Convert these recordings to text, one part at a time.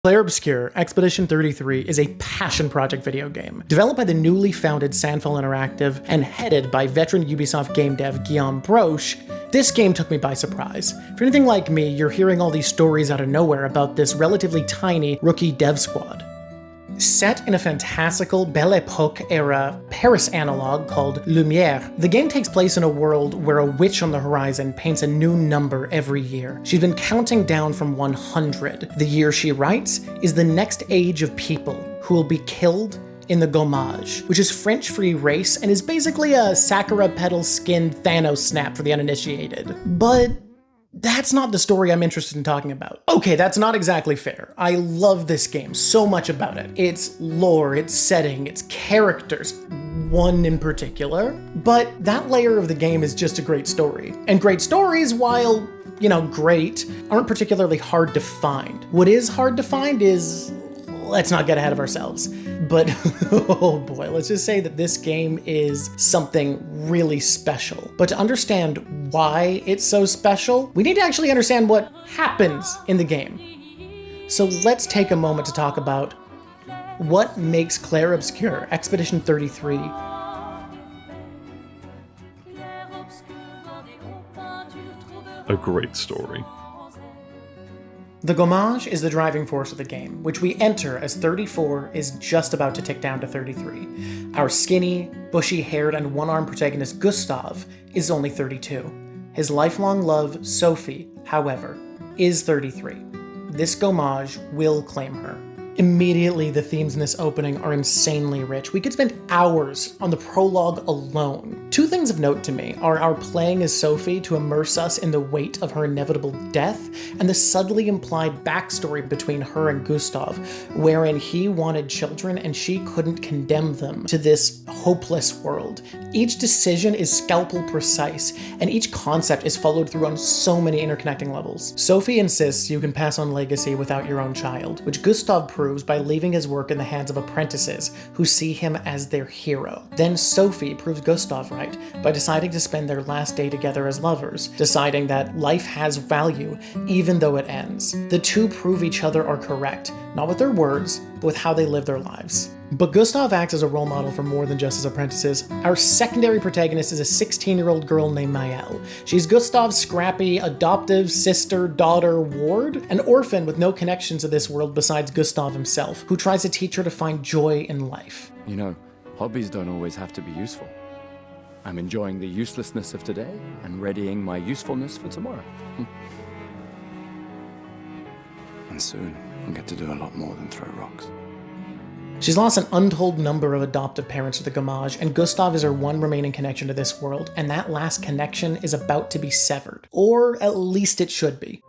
Clair Obscur Expedition 33 is a passion project video game, developed by the newly founded Sandfall Interactive and headed by veteran Ubisoft game dev Guillaume Broche. This game took me by surprise. For anything like me, you're hearing all these stories out of nowhere about this relatively tiny rookie dev squad. Set in a fantastical Belle Epoque era Paris analogue called Lumière, the game takes place in a world where a witch on the horizon paints a new number every year. She's been counting down from 100. The year she writes is the next age of people who will be killed in the Gommage, which is French for erase and is basically a Sakura petal skinned Thanos snap for the uninitiated. But that's not the story I'm interested in talking about. Okay, that's not exactly fair. I love this game, so much about it. Its lore, its setting, its characters, one in particular. But that layer of the game is just a great story. And great stories, while, great, aren't particularly hard to find. What is hard to find is, let's not get ahead of ourselves. But, oh boy, let's just say that this game is something really special. But to understand why it's so special, we need to actually understand what happens in the game. So let's take a moment to talk about what makes Clair Obscur Expedition 33 a great story. The Gommage is the driving force of the game, which we enter as 34 is just about to tick down to 33. Our skinny, bushy-haired, and one-armed protagonist Gustav is only 32. His lifelong love, Sophie, however, is 33. This Gommage will claim her. Immediately, the themes in this opening are insanely rich. We could spend hours on the prologue alone. Two things of note to me are our playing as Sophie to immerse us in the weight of her inevitable death, and the subtly implied backstory between her and Gustav, wherein he wanted children and she couldn't condemn them to this hopeless world. Each decision is scalpel precise, and each concept is followed through on so many interconnecting levels. Sophie insists you can pass on legacy without your own child, which Gustav proves by leaving his work in the hands of apprentices who see him as their hero. Then Sophie proves Gustav right by deciding to spend their last day together as lovers, deciding that life has value even though it ends. The two prove each other are correct, not with their words, but with how they live their lives. But Gustav acts as a role model for more than just his apprentices. Our secondary protagonist is a 16-year-old girl named Maëlle. She's Gustav's scrappy, adoptive sister, daughter, ward, an orphan with no connection to this world besides Gustav himself, who tries to teach her to find joy in life. Hobbies don't always have to be useful. I'm enjoying the uselessness of today and readying my usefulness for tomorrow. And soon, I'll get to do a lot more than throw rocks. She's lost an untold number of adoptive parents to the Gommage, and Gustav is her one remaining connection to this world, and that last connection is about to be severed. Or at least it should be.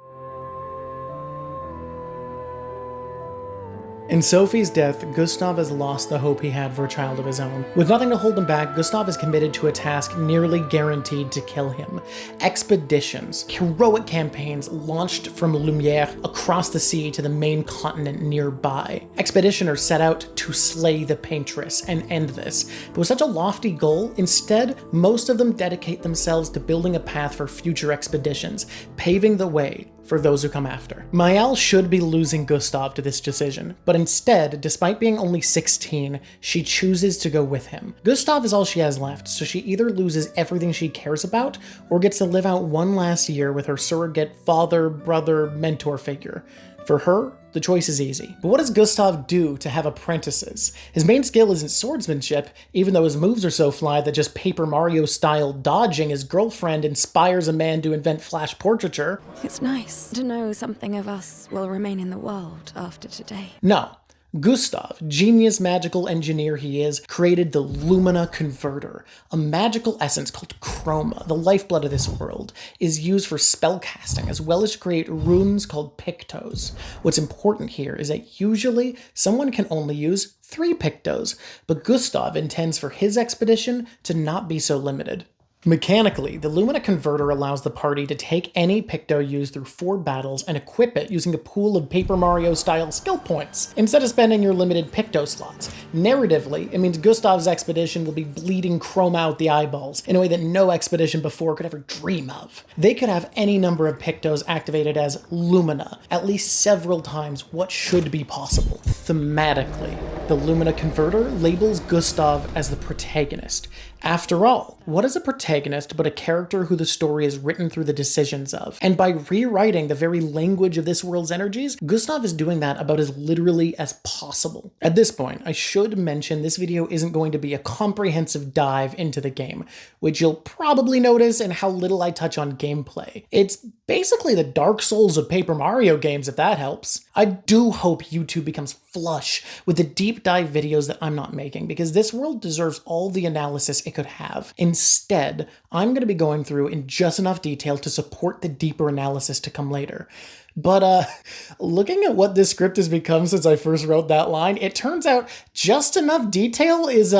In Sophie's death, Gustav has lost the hope he had for a child of his own. With nothing to hold him back, Gustav is committed to a task nearly guaranteed to kill him. Expeditions, heroic campaigns launched from Lumière across the sea to the main continent nearby. Expeditioners set out to slay the paintress and end this. But with such a lofty goal, instead, most of them dedicate themselves to building a path for future expeditions, paving the way for those who come after. Maëlle should be losing Gustav to this decision, but instead, despite being only 16, she chooses to go with him. Gustav is all she has left, so she either loses everything she cares about, or gets to live out one last year with her surrogate father, brother, mentor figure. For her, the choice is easy. But what does Gustav do to have apprentices? His main skill isn't swordsmanship, even though his moves are so fly that just Paper Mario-style dodging his girlfriend inspires a man to invent flash portraiture. It's nice to know something of us will remain in the world after today. No. Gustav, genius magical engineer he is, created the Lumina Converter, a magical essence called chroma, the lifeblood of this world, is used for spellcasting as well as to create runes called pictos. What's important here is that usually someone can only use 3 pictos, but Gustav intends for his expedition to not be so limited. Mechanically, the Lumina Converter allows the party to take any Picto used through 4 battles and equip it using a pool of Paper Mario-style skill points, instead of spending your limited Picto slots. Narratively, it means Gustav's expedition will be bleeding chrome out the eyeballs in a way that no expedition before could ever dream of. They could have any number of Pictos activated as Lumina, at least several times what should be possible. Thematically, the Lumina Converter labels Gustav as the protagonist. After all, what is a protagonist but a character who the story is written through the decisions of? And by rewriting the very language of this world's energies, Gustav is doing that about as literally as possible. At this point, I should mention this video isn't going to be a comprehensive dive into the game, which you'll probably notice in how little I touch on gameplay. It's basically the Dark Souls of Paper Mario games, if that helps. I do hope YouTube becomes flush with the deep dive videos that I'm not making, because this world deserves all the analysis it could have. Instead, I'm going to be going through in just enough detail to support the deeper analysis to come later. But looking at what this script has become since I first wrote that line, it turns out just enough detail is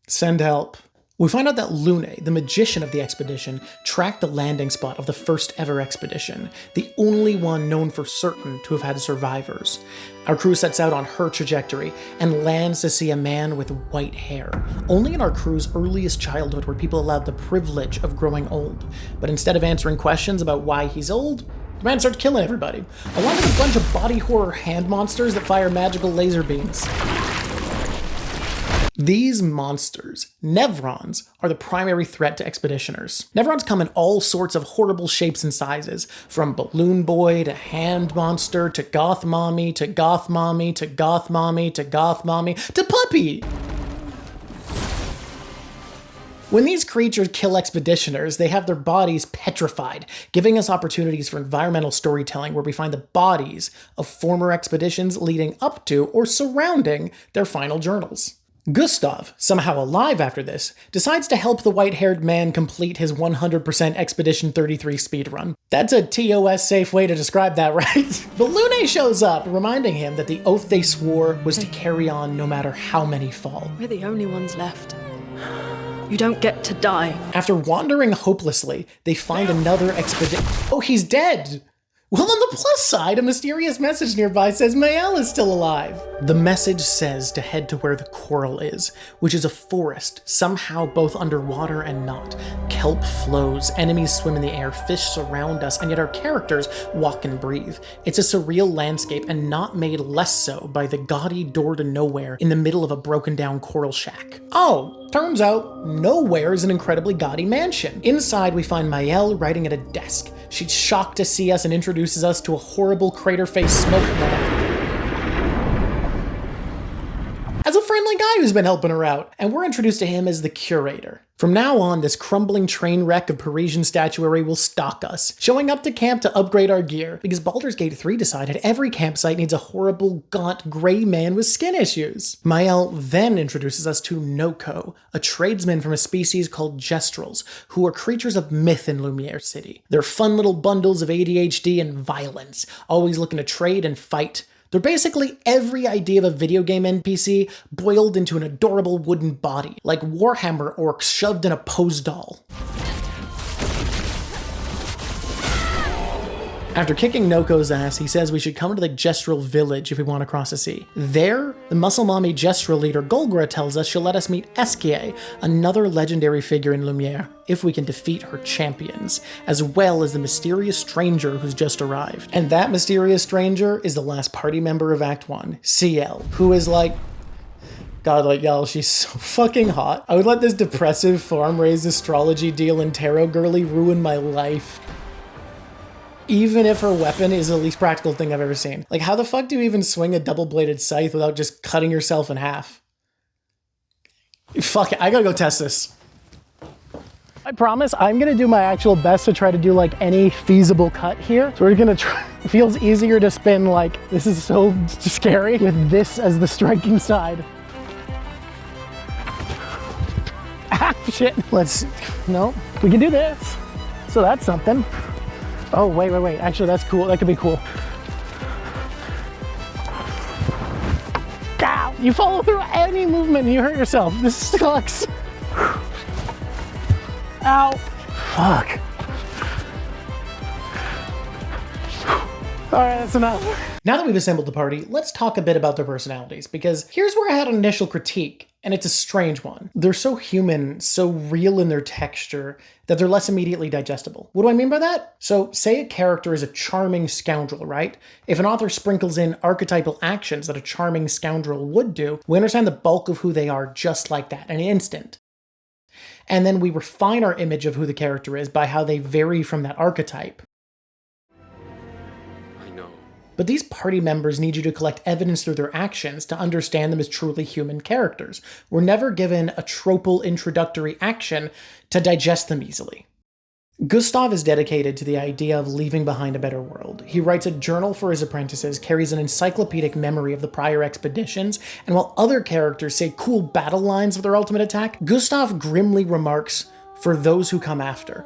send help. We find out that Lune, the magician of the expedition, tracked the landing spot of the first ever expedition, the only one known for certain to have had survivors. Our crew sets out on her trajectory and lands to see a man with white hair. Only in our crew's earliest childhood were people allowed the privilege of growing old. But instead of answering questions about why he's old, the man starts killing everybody, along with a bunch of body horror hand monsters that fire magical laser beams. These monsters, Nevrons, are the primary threat to expeditioners. Nevrons come in all sorts of horrible shapes and sizes, from balloon boy to hand monster to goth mommy to goth mommy to goth mommy to goth mommy to puppy. When these creatures kill expeditioners, they have their bodies petrified, giving us opportunities for environmental storytelling where we find the bodies of former expeditions leading up to or surrounding their final journals. Gustav, somehow alive after this, decides to help the white-haired man complete his 100% Expedition 33 speedrun. That's a TOS safe way to describe that, right? But Lune shows up, reminding him that the oath they swore was to carry on no matter how many fall. We're the only ones left. You don't get to die. After wandering hopelessly, they find another expedition. Oh, he's dead! Well, on the plus side, a mysterious message nearby says Mael is still alive. The message says to head to where the coral is, which is a forest, somehow both underwater and not. Kelp flows, enemies swim in the air, fish surround us, and yet our characters walk and breathe. It's a surreal landscape and not made less so by the gaudy door to nowhere in the middle of a broken down coral shack. Oh, turns out nowhere is an incredibly gaudy mansion. Inside we find Mael writing at a desk. She's shocked to see us and introduces us to a horrible crater-faced smoke man as a friendly guy who's been helping her out, and we're introduced to him as the curator. From now on, this crumbling train wreck of Parisian statuary will stalk us, showing up to camp to upgrade our gear, because Baldur's Gate 3 decided every campsite needs a horrible, gaunt, gray man with skin issues. Mael then introduces us to Noko, a tradesman from a species called Gestrels, who are creatures of myth in Lumiere City. They're fun little bundles of ADHD and violence, always looking to trade and fight. They're basically every idea of a video game NPC boiled into an adorable wooden body, like Warhammer orcs shoved in a pose doll. After kicking Noko's ass, he says we should come to the Gestrel village if we want to cross the sea. There, the muscle mommy Gestrel leader Golgra tells us she'll let us meet Eskie, another legendary figure in Lumiere, if we can defeat her champions, as well as the mysterious stranger who's just arrived. And that mysterious stranger is the last party member of Act 1, CL, who is like, God, like, y'all, she's so fucking hot. I would let this depressive farm-raised astrology deal and tarot girly ruin my life. Even if her weapon is the least practical thing I've ever seen. Like, how the fuck do you even swing a double-bladed scythe without just cutting yourself in half? Fuck it, I gotta go test this. I promise I'm gonna do my actual best to try to do like any feasible cut here. So we're gonna try, it feels easier to spin like, this is so scary with this as the striking side. Ah, shit. No, we can do this. So that's something. Oh, wait. Actually, that's cool. That could be cool. Ow! You follow through any movement and you hurt yourself. This sucks. Ow. Fuck. Alright, that's enough. Now that we've assembled the party, let's talk a bit about their personalities, because here's where I had an initial critique, and it's a strange one. They're so human, so real in their texture, that they're less immediately digestible. What do I mean by that? So, say a character is a charming scoundrel, right? If an author sprinkles in archetypal actions that a charming scoundrel would do, we understand the bulk of who they are just like that, in an instant. And then we refine our image of who the character is by how they vary from that archetype. But these party members need you to collect evidence through their actions to understand them as truly human characters. We're never given a tropal introductory action to digest them easily. Gustav is dedicated to the idea of leaving behind a better world. He writes a journal for his apprentices, carries an encyclopedic memory of the prior expeditions, and while other characters say cool battle lines of their ultimate attack, Gustav grimly remarks, "For those who come after,"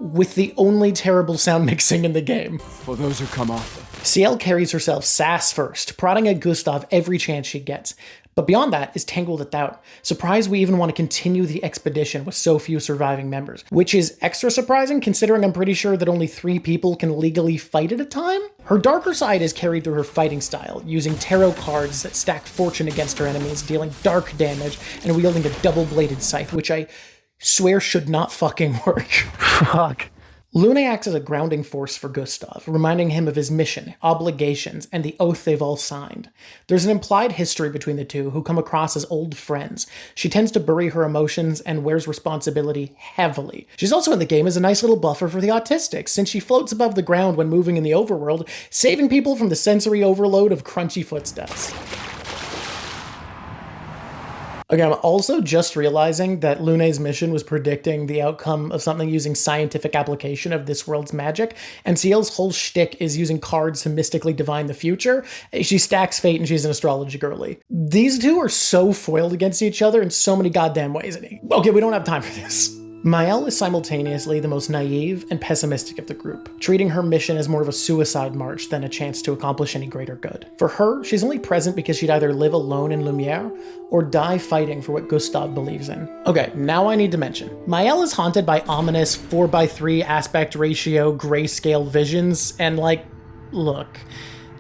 with the only terrible sound mixing in the game. For those who come after. Ciel carries herself sass first, prodding at Gustav every chance she gets, but beyond that is tangled at doubt. Surprised we even want to continue the expedition with so few surviving members, which is extra surprising considering I'm pretty sure that only 3 people can legally fight at a time? Her darker side is carried through her fighting style, using tarot cards that stack fortune against her enemies, dealing dark damage, and wielding a double-bladed scythe, which I swear should not fucking work. Fuck. Lune acts as a grounding force for Gustav, reminding him of his mission, obligations, and the oath they've all signed. There's an implied history between the two who come across as old friends. She tends to bury her emotions and wears responsibility heavily. She's also in the game as a nice little buffer for the autistics, since she floats above the ground when moving in the overworld, saving people from the sensory overload of crunchy footsteps. Okay, I'm also just realizing that Lune's mission was predicting the outcome of something using scientific application of this world's magic, and Ciel's whole shtick is using cards to mystically divine the future. She stacks fate and she's an astrology girly. These two are so foiled against each other in so many goddamn ways. Okay, we don't have time for this. Maëlle is simultaneously the most naive and pessimistic of the group, treating her mission as more of a suicide march than a chance to accomplish any greater good. For her, she's only present because she'd either live alone in Lumiere or die fighting for what Gustav believes in. Okay, now I need to mention, Maëlle is haunted by ominous 4:3 aspect ratio grayscale visions, and look,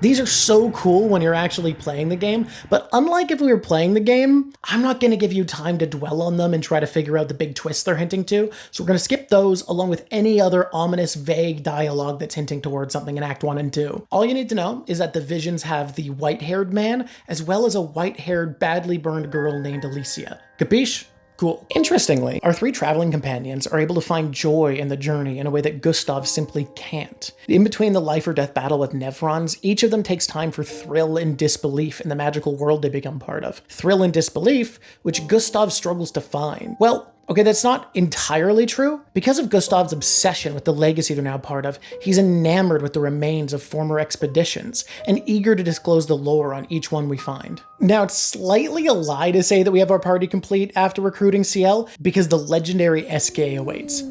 these are so cool when you're actually playing the game, but unlike if we were playing the game, I'm not going to give you time to dwell on them and try to figure out the big twists they're hinting to, so we're going to skip those along with any other ominous, vague dialogue that's hinting towards something in Act 1 and 2. All you need to know is that the visions have the white-haired man, as well as a white-haired, badly burned girl named Alicia. Capiche? Cool. Interestingly, our 3 traveling companions are able to find joy in the journey in a way that Gustav simply can't. In between the life or death battle with Nevrons, each of them takes time for thrill and disbelief in the magical world they become part of. Thrill and disbelief, which Gustav struggles to find. Well, okay, that's not entirely true. Because of Gustav's obsession with the legacy they're now part of, he's enamored with the remains of former expeditions and eager to disclose the lore on each one we find. Now, it's slightly a lie to say that we have our party complete after recruiting Ciel, because the legendary SK awaits.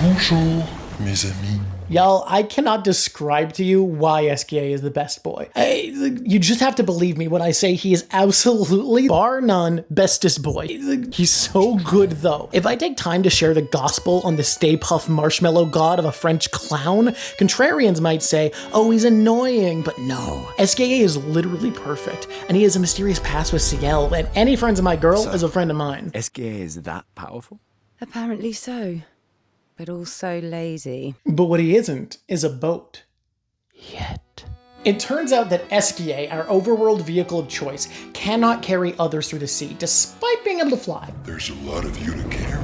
Bonjour, mes amis. Y'all, I cannot describe to you why SKA is the best boy. You just have to believe me when I say he is absolutely, bar none, bestest boy. He's so good, though. If I take time to share the gospel on the Stay Puft Marshmallow god of a French clown, contrarians might say, oh, he's annoying, but no. SKA is literally perfect, and he has a mysterious past with Ciel, and any friends of my girl is a friend of mine. SKA is that powerful? Apparently so. But also lazy. But what he isn't is a boat. Yet. It turns out that SKA, our overworld vehicle of choice, cannot carry others through the sea, despite being able to fly. There's a lot of you to carry.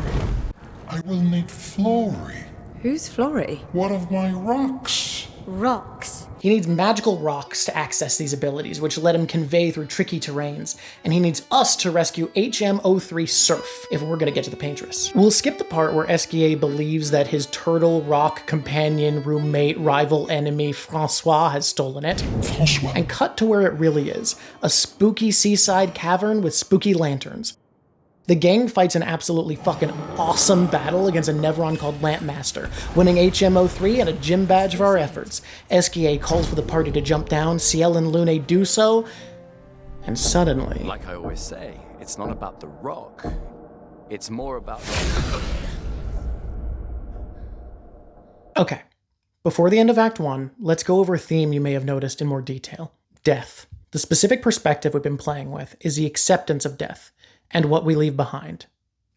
I will need Flory, Who's Flory? one of my rocks. Rocks. He needs magical rocks to access these abilities, which let him convey through tricky terrains, and he needs us to rescue HM03 Surf if we're gonna get to the Paintress. We'll skip the part where SKA believes that his turtle rock companion, roommate, rival enemy, Francois has stolen it, Francois. and cut to where it really is, a spooky seaside cavern with spooky lanterns. The gang fights an absolutely fucking awesome battle against a Nevron called Lampmaster, winning HM03 and a gym badge for our efforts. SKA calls for the party to jump down, Ciel and Lune do so, and suddenly... Like I always say, it's not about the rock. It's more about... Okay, before the end of Act 1, let's go over a theme you may have noticed in more detail. Death. The specific perspective we've been playing with is the acceptance of death, and what we leave behind.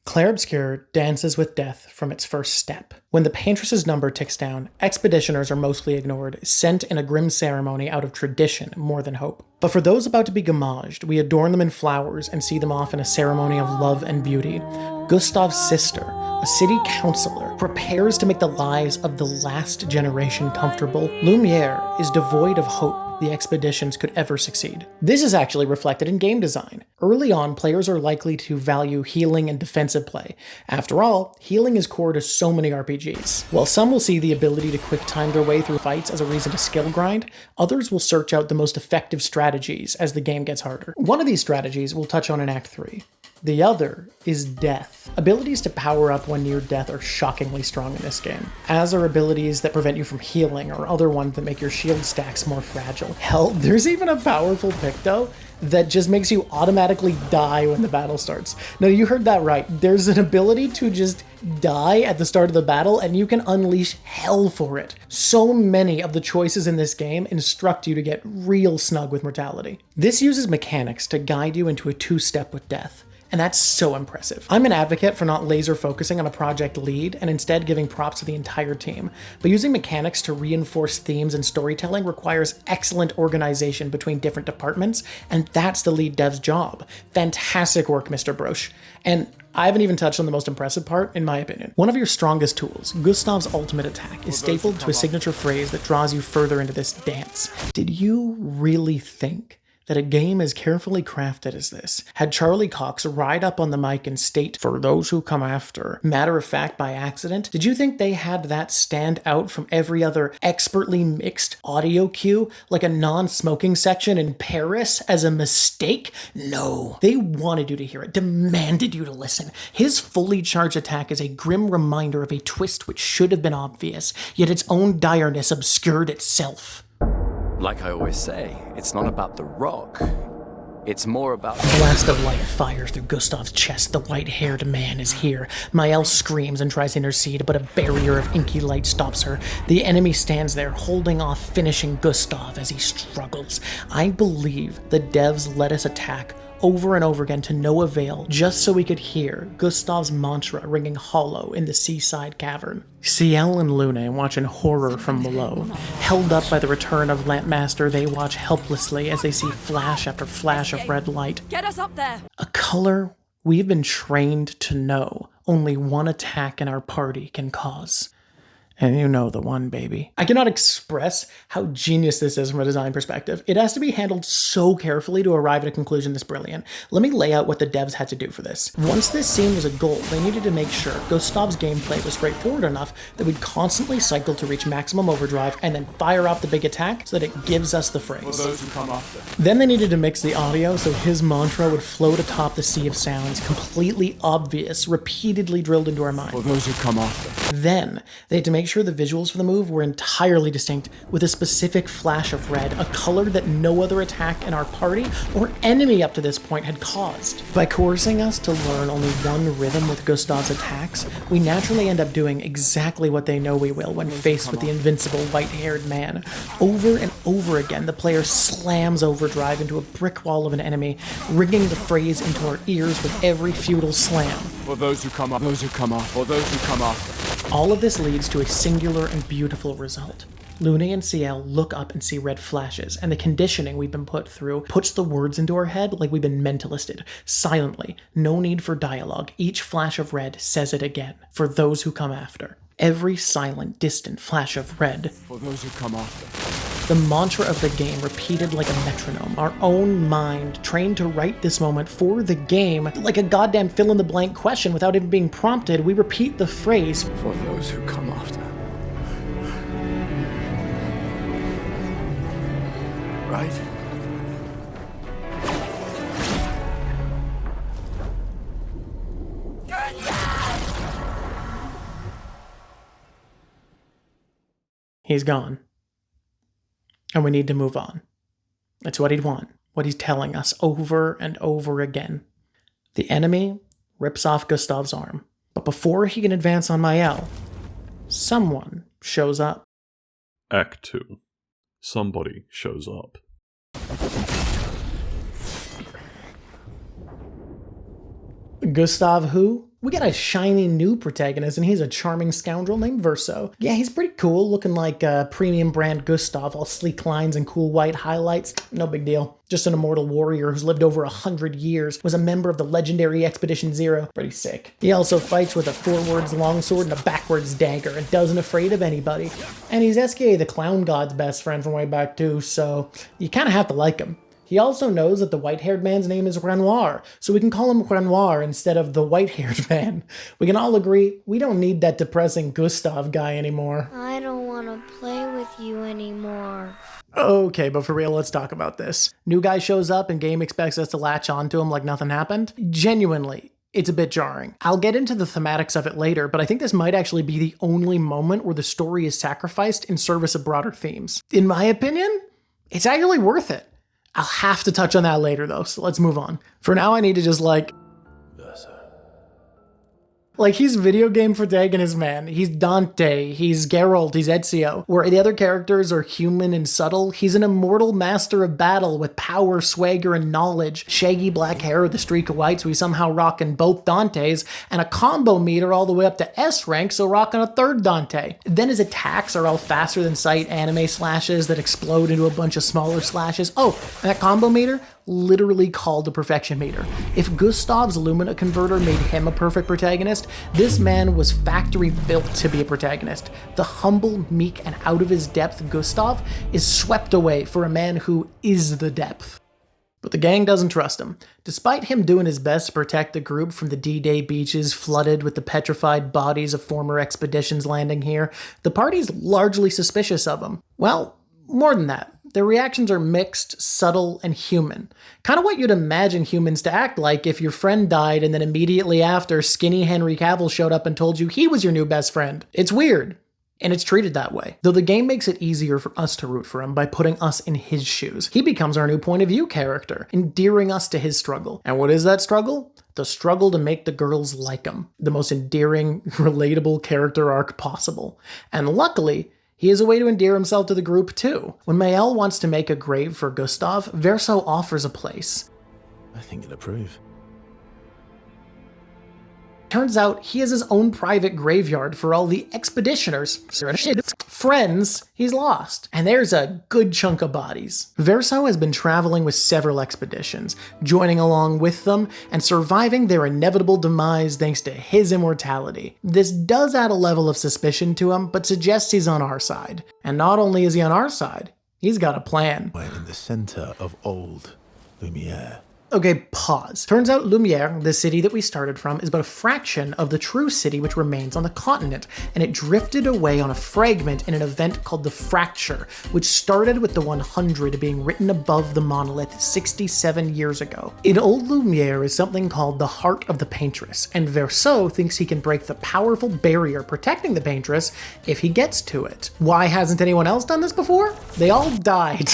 Clair Obscur dances with death from its first step. When the Paintress's number ticks down, expeditioners are mostly ignored, sent in a grim ceremony out of tradition more than hope. But for those about to be gamaged, we adorn them in flowers and see them off in a ceremony of love and beauty. Gustav's sister, a city councillor, prepares to make the lives of the last generation comfortable. Lumiere is devoid of hope the expeditions could ever succeed. This is actually reflected in game design. Early on, players are likely to value healing and defensive play. After all, healing is core to so many RPGs. While some will see the ability to quick time their way through fights as a reason to skill grind, others will search out the most effective strategies as the game gets harder. One of these strategies we'll touch on in Act 3. The other is death. Abilities to power up when near death are shockingly strong in this game, as are abilities that prevent you from healing or other ones that make your shield stacks more fragile. Hell, there's even a powerful Picto that just makes you automatically die when the battle starts. Now, you heard that right. There's an ability to just die at the start of the battle, and you can unleash hell for it. So many of the choices in this game instruct you to get real snug with mortality. This uses mechanics to guide you into a two-step with death. And that's so impressive. I'm an advocate for not laser focusing on a project lead and instead giving props to the entire team. But using mechanics to reinforce themes and storytelling requires excellent organization between different departments, and that's the lead dev's job. Fantastic work, Mr. Broche. And I haven't even touched on the most impressive part, in my opinion. One of your strongest tools, Gustav's ultimate attack, is stapled to a signature phrase that draws you further into this dance. Did you really think that a game as carefully crafted as this had Charlie Cox ride up on the mic and state, "For those who come after," matter of fact by accident? Did you think they had that stand out from every other expertly mixed audio cue like a non-smoking section in Paris as a mistake? No. They wanted you to hear it, demanded you to listen. His fully charged attack is a grim reminder of a twist which should have been obvious, yet its own direness obscured itself. Like I always say, it's not about the rock. It's more about... A blast of light fires through Gustav's chest. The white-haired man is here. Mael screams and tries to intercede, but a barrier of inky light stops her. The enemy stands there, holding off, finishing Gustav as he struggles. I believe the devs let us attack over and over again to no avail, just so we could hear Gustav's mantra ringing hollow in the seaside cavern. Ciel and Lune watch in horror from below. Held up by the return of Lampmaster, they watch helplessly as they see flash after flash of red light. Get us up there! A color we've been trained to know only one attack in our party can cause. And you know the one, baby. I cannot express how genius this is from a design perspective. It has to be handled so carefully to arrive at a conclusion this brilliant. Let me lay out what the devs had to do for this. Once this scene was a goal, they needed to make sure Gustav's gameplay was straightforward enough that we'd constantly cycle to reach maximum overdrive and then fire off the big attack so that it gives us the phrase. For those who come after. Then they needed to mix the audio so his mantra would float atop the sea of sounds, completely obvious, repeatedly drilled into our minds. For those who come after. Then they had to make sure the visuals for the move were entirely distinct, with a specific flash of red, a color that no other attack in our party or enemy up to this point had caused. By coercing us to learn only one rhythm with Gustav's attacks, we naturally end up doing exactly what they know we will when faced with the invincible white-haired man. Over and over again, the player slams overdrive into a brick wall of an enemy, ringing the phrase into our ears with every futile slam. For those who come after. Those who come after. For those who come after. All of this leads to a singular and beautiful result. Lune and Ciel look up and see red flashes, and the conditioning we've been put through puts the words into our head like we've been mentalisted. Silently, no need for dialogue, each flash of red says it again. For those who come after. Every silent, distant flash of red. For those who come after. The mantra of the game repeated like a metronome, our own mind trained to write this moment for the game. Like a goddamn fill-in-the-blank question without even being prompted, we repeat the phrase, For those who come after. Right? He's gone. And we need to move on. It's what he'd want, what he's telling us over and over again. The enemy rips off Gustav's arm, but before he can advance on Mael, someone shows up. Act 2. Somebody shows up. Gustav who? We got a shiny new protagonist, and he's a charming scoundrel named Verso. Yeah, he's pretty cool, looking like a premium brand Gustav, all sleek lines and cool white highlights. No big deal. Just an immortal warrior who's lived over 100 years, was a member of the legendary Expedition Zero. Pretty sick. He also fights with a forwards longsword and a backwards dagger, and doesn't afraid of anybody. And he's SKA the Clown God's best friend from way back too, so you kind of have to like him. He also knows that the white-haired man's name is Renoir, so we can call him Renoir instead of the white-haired man. We can all agree we don't need that depressing Gustav guy anymore. I don't want to play with you anymore. Okay, but for real, let's talk about this. New guy shows up and game expects us to latch onto him like nothing happened. Genuinely, it's a bit jarring. I'll get into the thematics of it later, but I think this might actually be the only moment where the story is sacrificed in service of broader themes. In my opinion, it's actually worth it. I'll have to touch on that later though, so let's move on. For now, I need to just he's video game protagonist, man. He's Dante, he's Geralt, he's Ezio. Where the other characters are human and subtle, he's an immortal master of battle with power, swagger, and knowledge. Shaggy black hair with a streak of white, so he's somehow rocking both Dantes, and a combo meter all the way up to S rank, so rocking a third Dante. Then his attacks are all faster than sight anime slashes that explode into a bunch of smaller slashes. Oh, and that combo meter? Literally called the perfection meter. If Gustav's Lumina converter made him a perfect protagonist, this man was factory built to be a protagonist. The humble, meek, and out of his depth Gustav is swept away for a man who is the depth. But the gang doesn't trust him. Despite him doing his best to protect the group from the D-Day beaches flooded with the petrified bodies of former expeditions landing here, the party's largely suspicious of him. Well, more than that. Their reactions are mixed, subtle, and human. Kind of what you'd imagine humans to act like if your friend died and then immediately after, skinny Henry Cavill showed up and told you he was your new best friend. It's weird, and it's treated that way. Though the game makes it easier for us to root for him by putting us in his shoes. He becomes our new point of view character, endearing us to his struggle. And what is that struggle? The struggle to make the girls like him. The most endearing, relatable character arc possible. And luckily, he has a way to endear himself to the group too. When Mael wants to make a grave for Gustav, Verso offers a place. I think you'll approve. Turns out he has his own private graveyard for all the expeditioners, friends he's lost. And there's a good chunk of bodies. Verso has been traveling with several expeditions, joining along with them and surviving their inevitable demise thanks to his immortality. This does add a level of suspicion to him, but suggests he's on our side. And not only is he on our side, he's got a plan. We're in the center of old Lumiere. Okay, pause. Turns out Lumiere, the city that we started from, is but a fraction of the true city which remains on the continent, and it drifted away on a fragment in an event called the Fracture, which started with the 100 being written above the monolith 67 years ago. In old Lumiere is something called the Heart of the Paintress, and Verso thinks he can break the powerful barrier protecting the Paintress if he gets to it. Why hasn't anyone else done this before? They all died.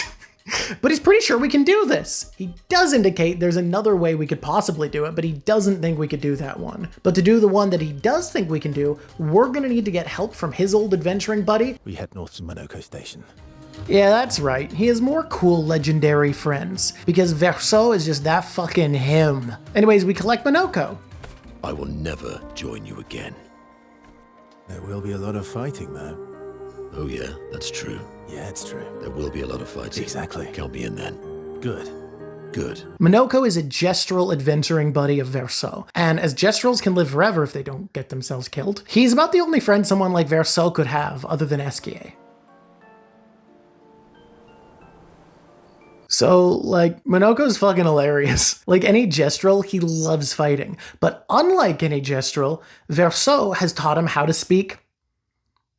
But he's pretty sure we can do this. He does indicate there's another way we could possibly do it, but he doesn't think we could do that one. But to do the one that he does think we can do, we're gonna need to get help from his old adventuring buddy. We head north to Monoko Station. Yeah, that's right. He has more cool legendary friends, because Verso is just that fucking him. Anyways, we collect Monoko. I will never join you again. There will be a lot of fighting, though. Oh yeah, that's true. Yeah, it's true. There will be a lot of fighting. Exactly. Count me in then. Good. Good. Monoko is a gestural adventuring buddy of Verso, and as gestrals can live forever if they don't get themselves killed, he's about the only friend someone like Verso could have other than SKA. So, Monoko's fucking hilarious. Like any Gestral, he loves fighting. But unlike any Gestral, Verso has taught him how to speak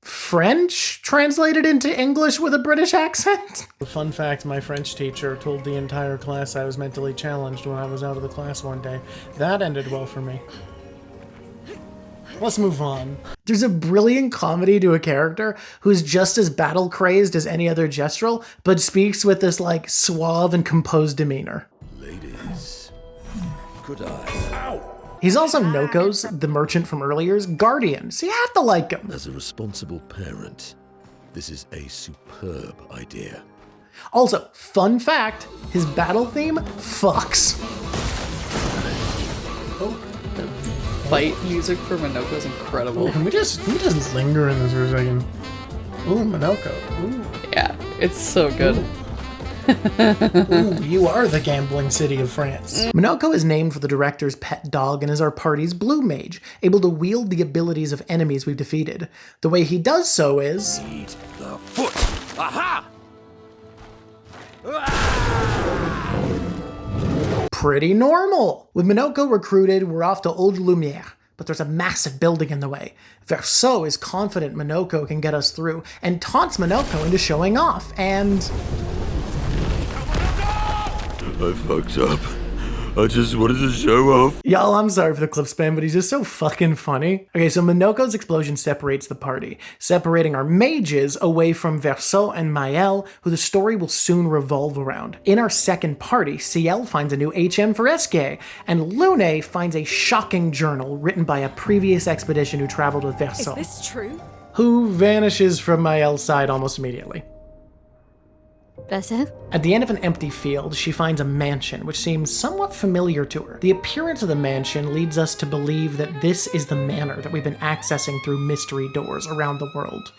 French translated into English with a British accent? Fun fact, my French teacher told the entire class I was mentally challenged when I was out of the class one day. That ended well for me. Let's move on. There's a brilliant comedy to a character who's just as battle-crazed as any other Gestral, but speaks with this, suave and composed demeanor. Ladies, could I? He's also Noko's, the merchant from earlier's, guardian, so you have to like him. As a responsible parent, this is a superb idea. Also, fun fact, his battle theme fucks. Fight music for Minoko is incredible. Can we just linger in this for a second? Ooh, Minoko. Ooh. Yeah, it's so good. Ooh, you are the gambling city of France. Minoko is named for the director's pet dog and is our party's blue mage, able to wield the abilities of enemies we've defeated. The way he does so is... Eat the foot! Aha! Pretty normal. With Minoko recruited, we're off to Old Lumière, but there's a massive building in the way. Verso is confident Minoko can get us through and taunts Minoko into showing off, and... I fucked up. I just wanted to show off. Y'all, I'm sorry for the clip spam, but he's just so fucking funny. Okay, so Minoko's explosion separates the party, separating our mages away from Verso and Maëlle, who the story will soon revolve around. In our second party, Ciel finds a new HM for Esque, and Lune finds a shocking journal written by a previous expedition who traveled with Verso. Is this true? Who vanishes from Maëlle's side almost immediately. Verso? At the end of an empty field, she finds a mansion, which seems somewhat familiar to her. The appearance of the mansion leads us to believe that this is the manor that we've been accessing through mystery doors around the world.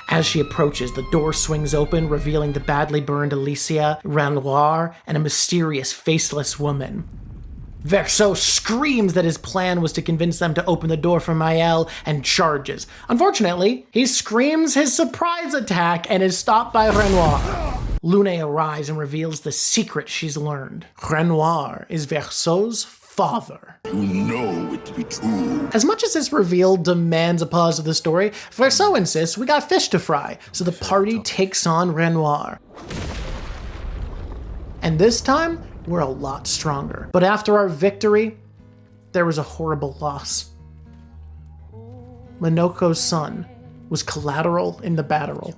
As she approaches, the door swings open, revealing the badly burned Alicia, Renoir, and a mysterious, faceless woman. Verso screams that his plan was to convince them to open the door for Maëlle and charges. Unfortunately, he screams his surprise attack and is stopped by Renoir. Lune arrives and reveals the secret she's learned. Renoir is Verso's father. You know it to be true. As much as this reveal demands a pause of the story, Verso insists we got fish to fry, so the party takes on Renoir. And this time, we're a lot stronger. But after our victory, there was a horrible loss. Minoko's son was collateral in the battle.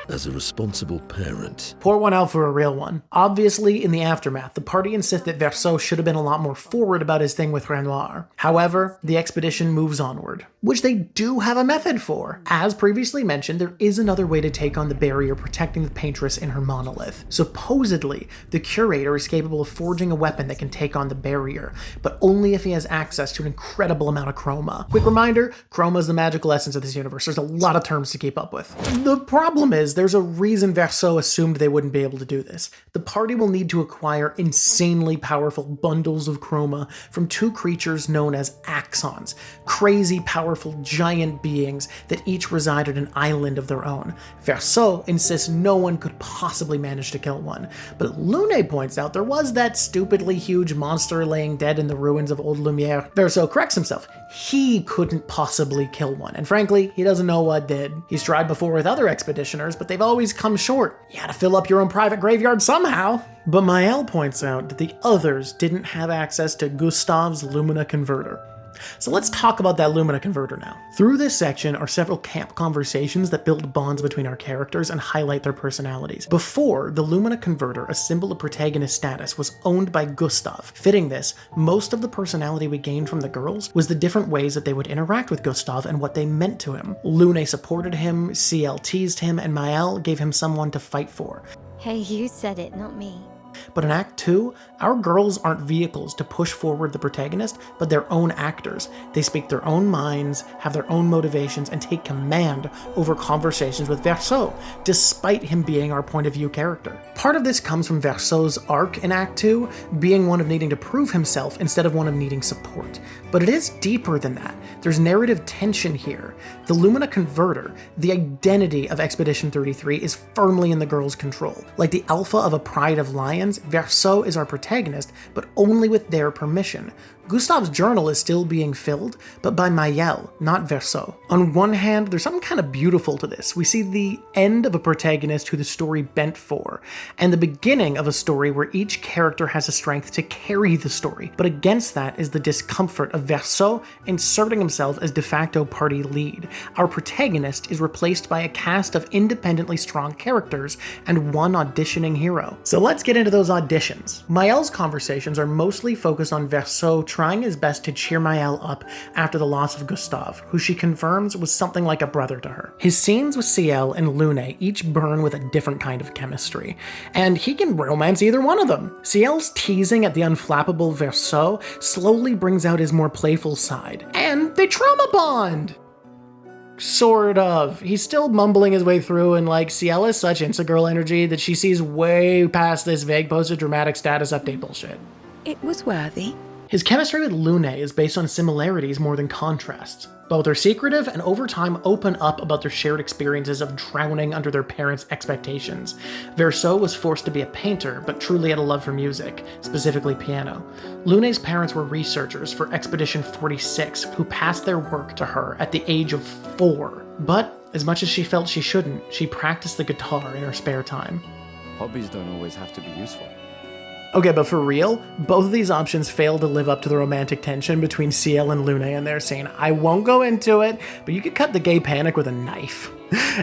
As a responsible parent. Pour one out for a real one. Obviously, in the aftermath, the party insists that Verso should have been a lot more forward about his thing with Renoir. However, the expedition moves onward, which they do have a method for. As previously mentioned, there is another way to take on the barrier protecting the paintress in her monolith. Supposedly, the curator is capable of forging a weapon that can take on the barrier, but only if he has access to an incredible amount of chroma. Quick reminder, chroma is the magical essence of this universe. There's a lot of terms to keep up with. The problem is, there's a reason Verso assumed they wouldn't be able to do this. The party will need to acquire insanely powerful bundles of chroma from two creatures known as axons, crazy powerful giant beings that each reside on an island of their own. Verso insists no one could possibly manage to kill one, but Lune points out there was that stupidly huge monster laying dead in the ruins of Old Lumière. Verso corrects himself. He couldn't possibly kill one, and frankly, he doesn't know what did. He's tried before with other expeditioners, but they've always come short. You gotta fill up your own private graveyard somehow. But Maëlle points out that the others didn't have access to Gustav's Lumina Converter. So let's talk about that Lumina Converter now. Through this section are several camp conversations that build bonds between our characters and highlight their personalities. Before, the Lumina Converter, a symbol of protagonist status, was owned by Gustav. Fitting this, most of the personality we gained from the girls was the different ways that they would interact with Gustav and what they meant to him. Lune supported him, Ciel teased him, and Maëlle gave him someone to fight for. Hey, you said it, not me. But in Act 2, our girls aren't vehicles to push forward the protagonist, but their own actors. They speak their own minds, have their own motivations, and take command over conversations with Verso, despite him being our point of view character. Part of this comes from Verso's arc in Act 2, being one of needing to prove himself instead of one of needing support. But it is deeper than that. There's narrative tension here. The Lumina Converter, the identity of Expedition 33, is firmly in the girls' control. Like the alpha of a pride of lions, Verso is our protagonist, but only with their permission. Gustav's journal is still being filled, but by Maëlle, not Verso. On one hand, there's something kind of beautiful to this. We see the end of a protagonist who the story bent for, and the beginning of a story where each character has the strength to carry the story. But against that is the discomfort comfort of Verso inserting himself as de facto party lead. Our protagonist is replaced by a cast of independently strong characters and one auditioning hero. So let's get into those auditions. Mael's conversations are mostly focused on Verso trying his best to cheer Mael up after the loss of Gustav, who she confirms was something like a brother to her. His scenes with Ciel and Lune each burn with a different kind of chemistry, and he can romance either one of them. Ciel's teasing at the unflappable Verso slowly brings out his more playful side, and they trauma bond! Sort of. He's still mumbling his way through, and Ciel is such Instagirl energy that she sees way past this vague posted dramatic status update bullshit. It was worthy. His chemistry with Lune is based on similarities more than contrasts. Both are secretive and over time open up about their shared experiences of drowning under their parents' expectations. Verso was forced to be a painter, but truly had a love for music, specifically piano. Lune's parents were researchers for Expedition 46, who passed their work to her at the age of 4. But, as much as she felt she shouldn't, she practiced the guitar in her spare time. Hobbies don't always have to be useful. Okay, but for real, both of these options fail to live up to the romantic tension between Ciel and Lune in their scene. I won't go into it, but you could cut the gay panic with a knife.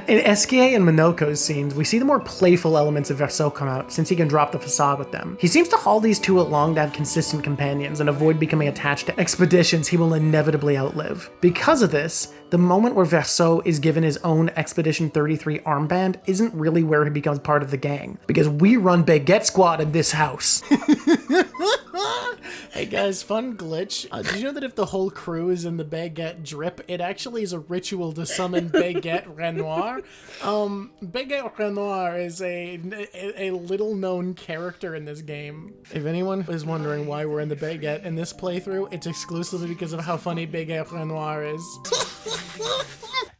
In Eskie and Minoko's scenes, we see the more playful elements of Verso come out, since he can drop the facade with them. He seems to haul these two along to have consistent companions and avoid becoming attached to expeditions he will inevitably outlive. Because of this, the moment where Verso is given his own Expedition 33 armband isn't really where he becomes part of the gang, because we run Baguette Squad in this house. Hey guys, fun glitch. Did you know that if the whole crew is in the Baguette drip, it actually is a ritual to summon Baguette Renoir? Baguette Renoir is a little known character in this game. If anyone is wondering why we're in the Baguette in this playthrough, it's exclusively because of how funny Baguette Renoir is.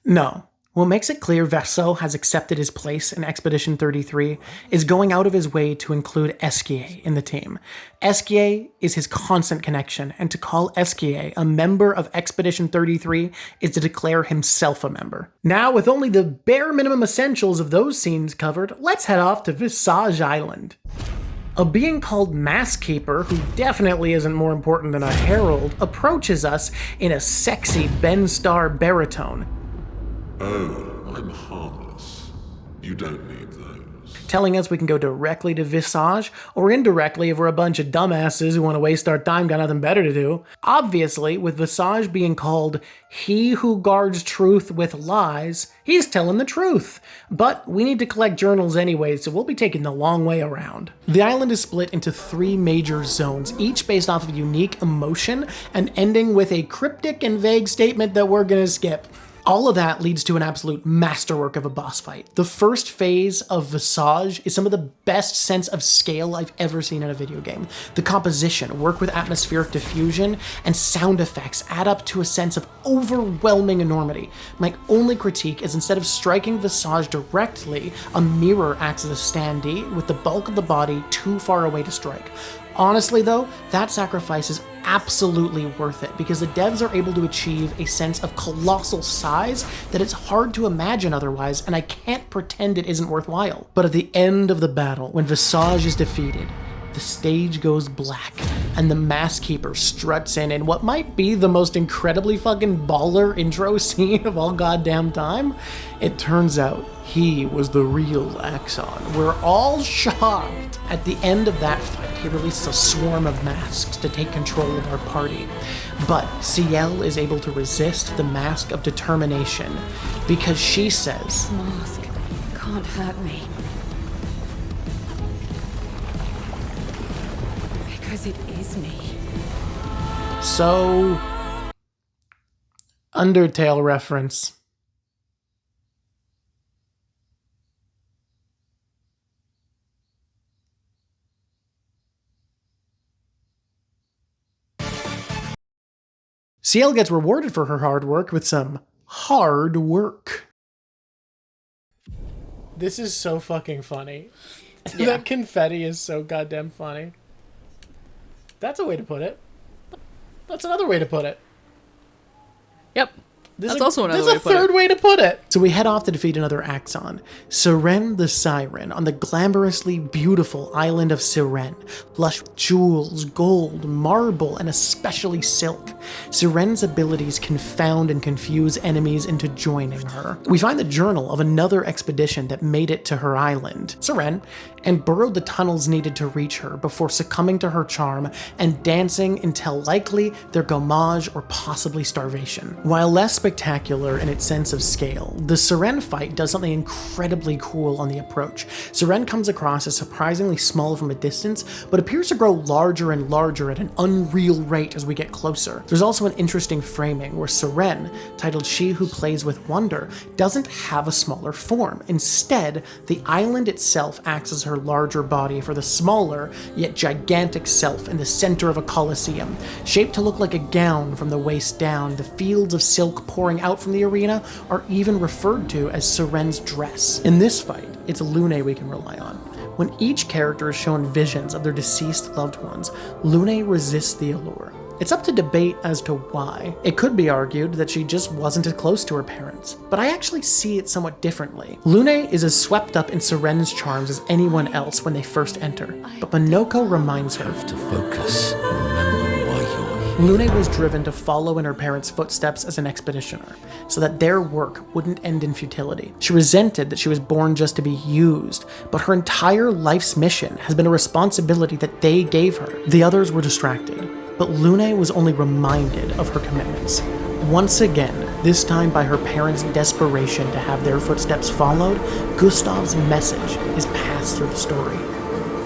No. What makes it clear Verso has accepted his place in Expedition 33 is going out of his way to include Eskie in the team. Eskie is his constant connection, and to call Eskie a member of Expedition 33 is to declare himself a member. Now, with only the bare minimum essentials of those scenes covered, let's head off to Visage Island. A being called Maskkeeper, who definitely isn't more important than a herald, approaches us in a sexy Ben Starr baritone. Oh, I'm harmless. You don't need those. Telling us we can go directly to Visage, or indirectly if we're a bunch of dumbasses who want to waste our time, got nothing better to do. Obviously, with Visage being called He Who Guards Truth with Lies, he's telling the truth. But we need to collect journals anyway, so we'll be taking the long way around. The island is split into 3 major zones, each based off of unique emotion, and ending with a cryptic and vague statement that we're gonna skip. All of that leads to an absolute masterwork of a boss fight. The first phase of Visage is some of the best sense of scale I've ever seen in a video game. The composition, work with atmospheric diffusion, and sound effects add up to a sense of overwhelming enormity. My only critique is instead of striking Visage directly, a mirror acts as a standee with the bulk of the body too far away to strike. Honestly though, that sacrifice is absolutely worth it because the devs are able to achieve a sense of colossal size that it's hard to imagine otherwise, and I can't pretend it isn't worthwhile. But at the end of the battle, when Visage is defeated, the stage goes black, and the Maskkeeper struts in what might be the most incredibly fucking baller intro scene of all goddamn time. It turns out he was the real Axon. We're all shocked. At the end of that fight, he releases a swarm of masks to take control of our party. But Ciel is able to resist the mask of determination because she says, "This mask can't hurt me. Because it is me." So, Undertale reference. Ciel gets rewarded for her hard work with some hard work. This is so fucking funny. Yeah. That confetti is so goddamn funny. That's a way to put it. That's another way to put it. Yep. That's also another There's way a to put third it. way to put it. So we head off to defeat another Axon, Sirene the Siren, on the glamorously beautiful island of Sirene. Lush with jewels, gold, marble, and especially silk. Sirene's abilities confound and confuse enemies into joining her. We find the journal of another expedition that made it to her island, Sirene, and burrowed the tunnels needed to reach her before succumbing to her charm and dancing until likely their gommage or possibly starvation. While less spectacular in its sense of scale, the Sirene fight does something incredibly cool on the approach. Sirene comes across as surprisingly small from a distance, but appears to grow larger and larger at an unreal rate as we get closer. There's also an interesting framing where Sirene, titled She Who Plays with Wonder, doesn't have a smaller form. Instead, the island itself acts as her larger body for the smaller, yet gigantic self in the center of a coliseum. Shaped to look like a gown from the waist down, the fields of silk pouring out from the arena are even referred to as Sirene's dress. In this fight, it's Lune we can rely on. When each character is shown visions of their deceased loved ones, Lune resists the allure. It's up to debate as to why. It could be argued that she just wasn't as close to her parents, but I actually see it somewhat differently. Lune is as swept up in Sirene's charms as anyone else when they first enter, but Monoko reminds her To focus, remember why you're here. Lune was driven to follow in her parents' footsteps as an expeditioner, so that their work wouldn't end in futility. She resented that she was born just to be used, but her entire life's mission has been a responsibility that they gave her. The others were distracted, but Lune was only reminded of her commitments. Once again, this time by her parents' desperation to have their footsteps followed, Gustav's message is passed through the story,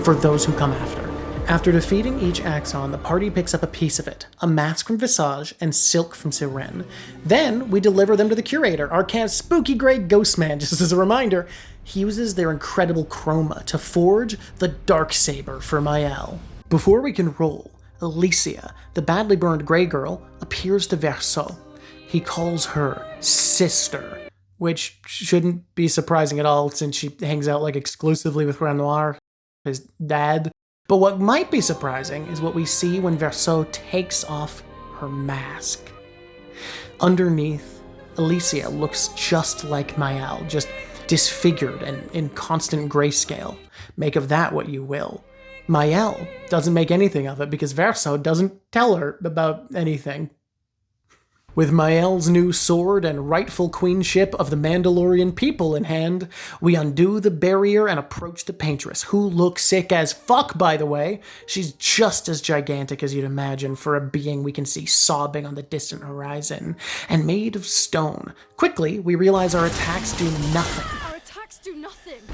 for those who come after. After defeating each Axon, the party picks up a piece of it, a mask from Visage and silk from Sirene. Then we deliver them to the Curator, our camp's spooky gray ghost man. Just as a reminder, he uses their incredible chroma to forge the Darksaber for Mael. Before we can roll, Alicia, the badly burned Grey Girl, appears to Verso. He calls her sister, which shouldn't be surprising at all since she hangs out like exclusively with Renoir, his dad. But what might be surprising is what we see when Verso takes off her mask. Underneath, Alicia looks just like Mael, just disfigured and in constant grayscale. Make of that what you will. Mael doesn't make anything of it because Verso doesn't tell her about anything. With Mael's new sword and rightful queenship of the Mandalorian people in hand, we undo the barrier and approach the Paintress, who looks sick as fuck, by the way. She's just as gigantic as you'd imagine for a being we can see sobbing on the distant horizon, and made of stone. Quickly, we realize our attacks do nothing.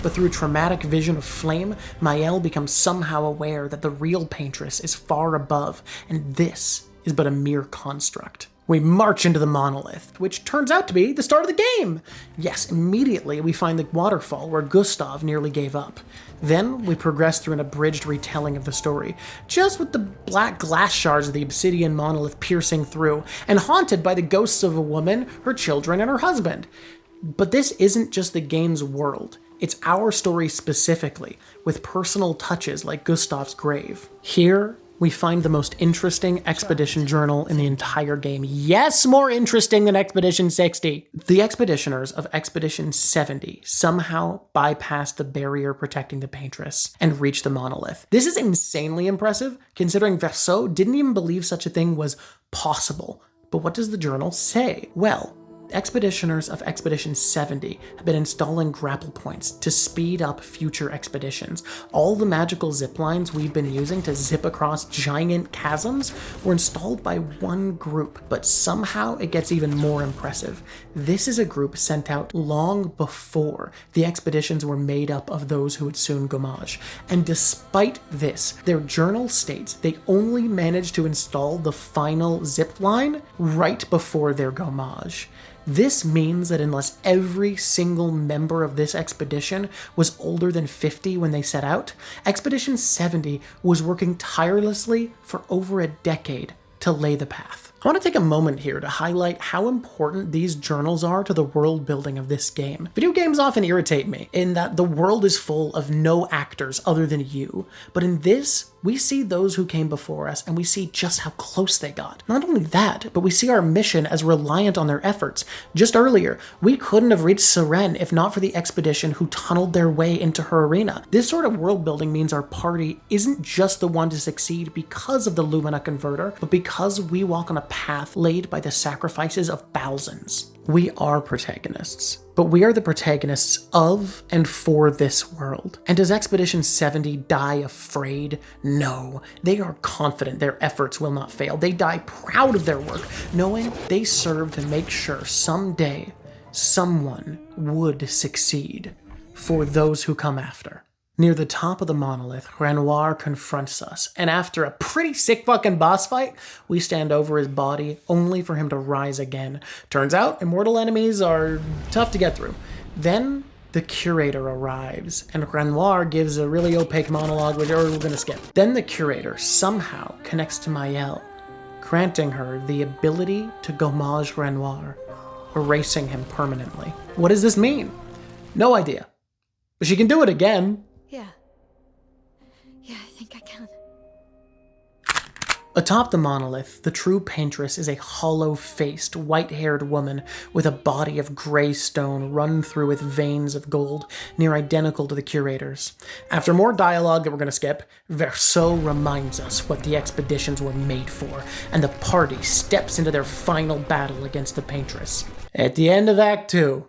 But through traumatic vision of flame, Mael becomes somehow aware that the real Paintress is far above, and this is but a mere construct. We march into the monolith, which turns out to be the start of the game. Yes, immediately we find the waterfall where Gustav nearly gave up. Then we progress through an abridged retelling of the story, just with the black glass shards of the obsidian monolith piercing through, and haunted by the ghosts of a woman, her children, and her husband. But this isn't just the game's world. It's our story specifically, with personal touches like Gustav's grave. Here, we find the most interesting expedition journal in the entire game. Yes, more interesting than Expedition 60. The expeditioners of Expedition 70 somehow bypassed the barrier protecting the Paintress and reached the monolith. This is insanely impressive, considering Verso didn't even believe such a thing was possible. But what does the journal say? Well, expeditioners of Expedition 70 have been installing grapple points to speed up future expeditions. All the magical zip lines we've been using to zip across giant chasms were installed by one group, but somehow it gets even more impressive. This is a group sent out long before the expeditions were made up of those who would soon gommage. And despite this, their journal states they only managed to install the final zip line right before their gommage. This means that unless every single member of this expedition was older than 50 when they set out, Expedition 70 was working tirelessly for over a decade to lay the path. I want to take a moment here to highlight how important these journals are to the world building of this game. Video games often irritate me in that the world is full of no actors other than you, but in this, we see those who came before us and we see just how close they got. Not only that, but we see our mission as reliant on their efforts. Just earlier, we couldn't have reached Sirene if not for the expedition who tunneled their way into her arena. This sort of world building means our party isn't just the one to succeed because of the Lumina converter, but because we walk on a path laid by the sacrifices of thousands. We are protagonists, but we are the protagonists of and for this world. And does Expedition 70 die afraid? No. They are confident their efforts will not fail. They die proud of their work, knowing they serve to make sure someday someone would succeed for those who come after. Near the top of the monolith, Renoir confronts us, and after a pretty sick fucking boss fight, we stand over his body only for him to rise again. Turns out, immortal enemies are tough to get through. Then, the curator arrives, and Renoir gives a really opaque monologue, which we're gonna skip. Then the curator somehow connects to Maëlle, granting her the ability to gommage Renoir, erasing him permanently. What does this mean? No idea. But she can do it again. Yeah, I think I can. Atop the monolith, the true paintress is a hollow-faced, white-haired woman with a body of gray stone run through with veins of gold, near identical to the curator's. After more dialogue that we're going to skip, Verso reminds us what the expeditions were made for, and the party steps into their final battle against the paintress. At the end of Act 2,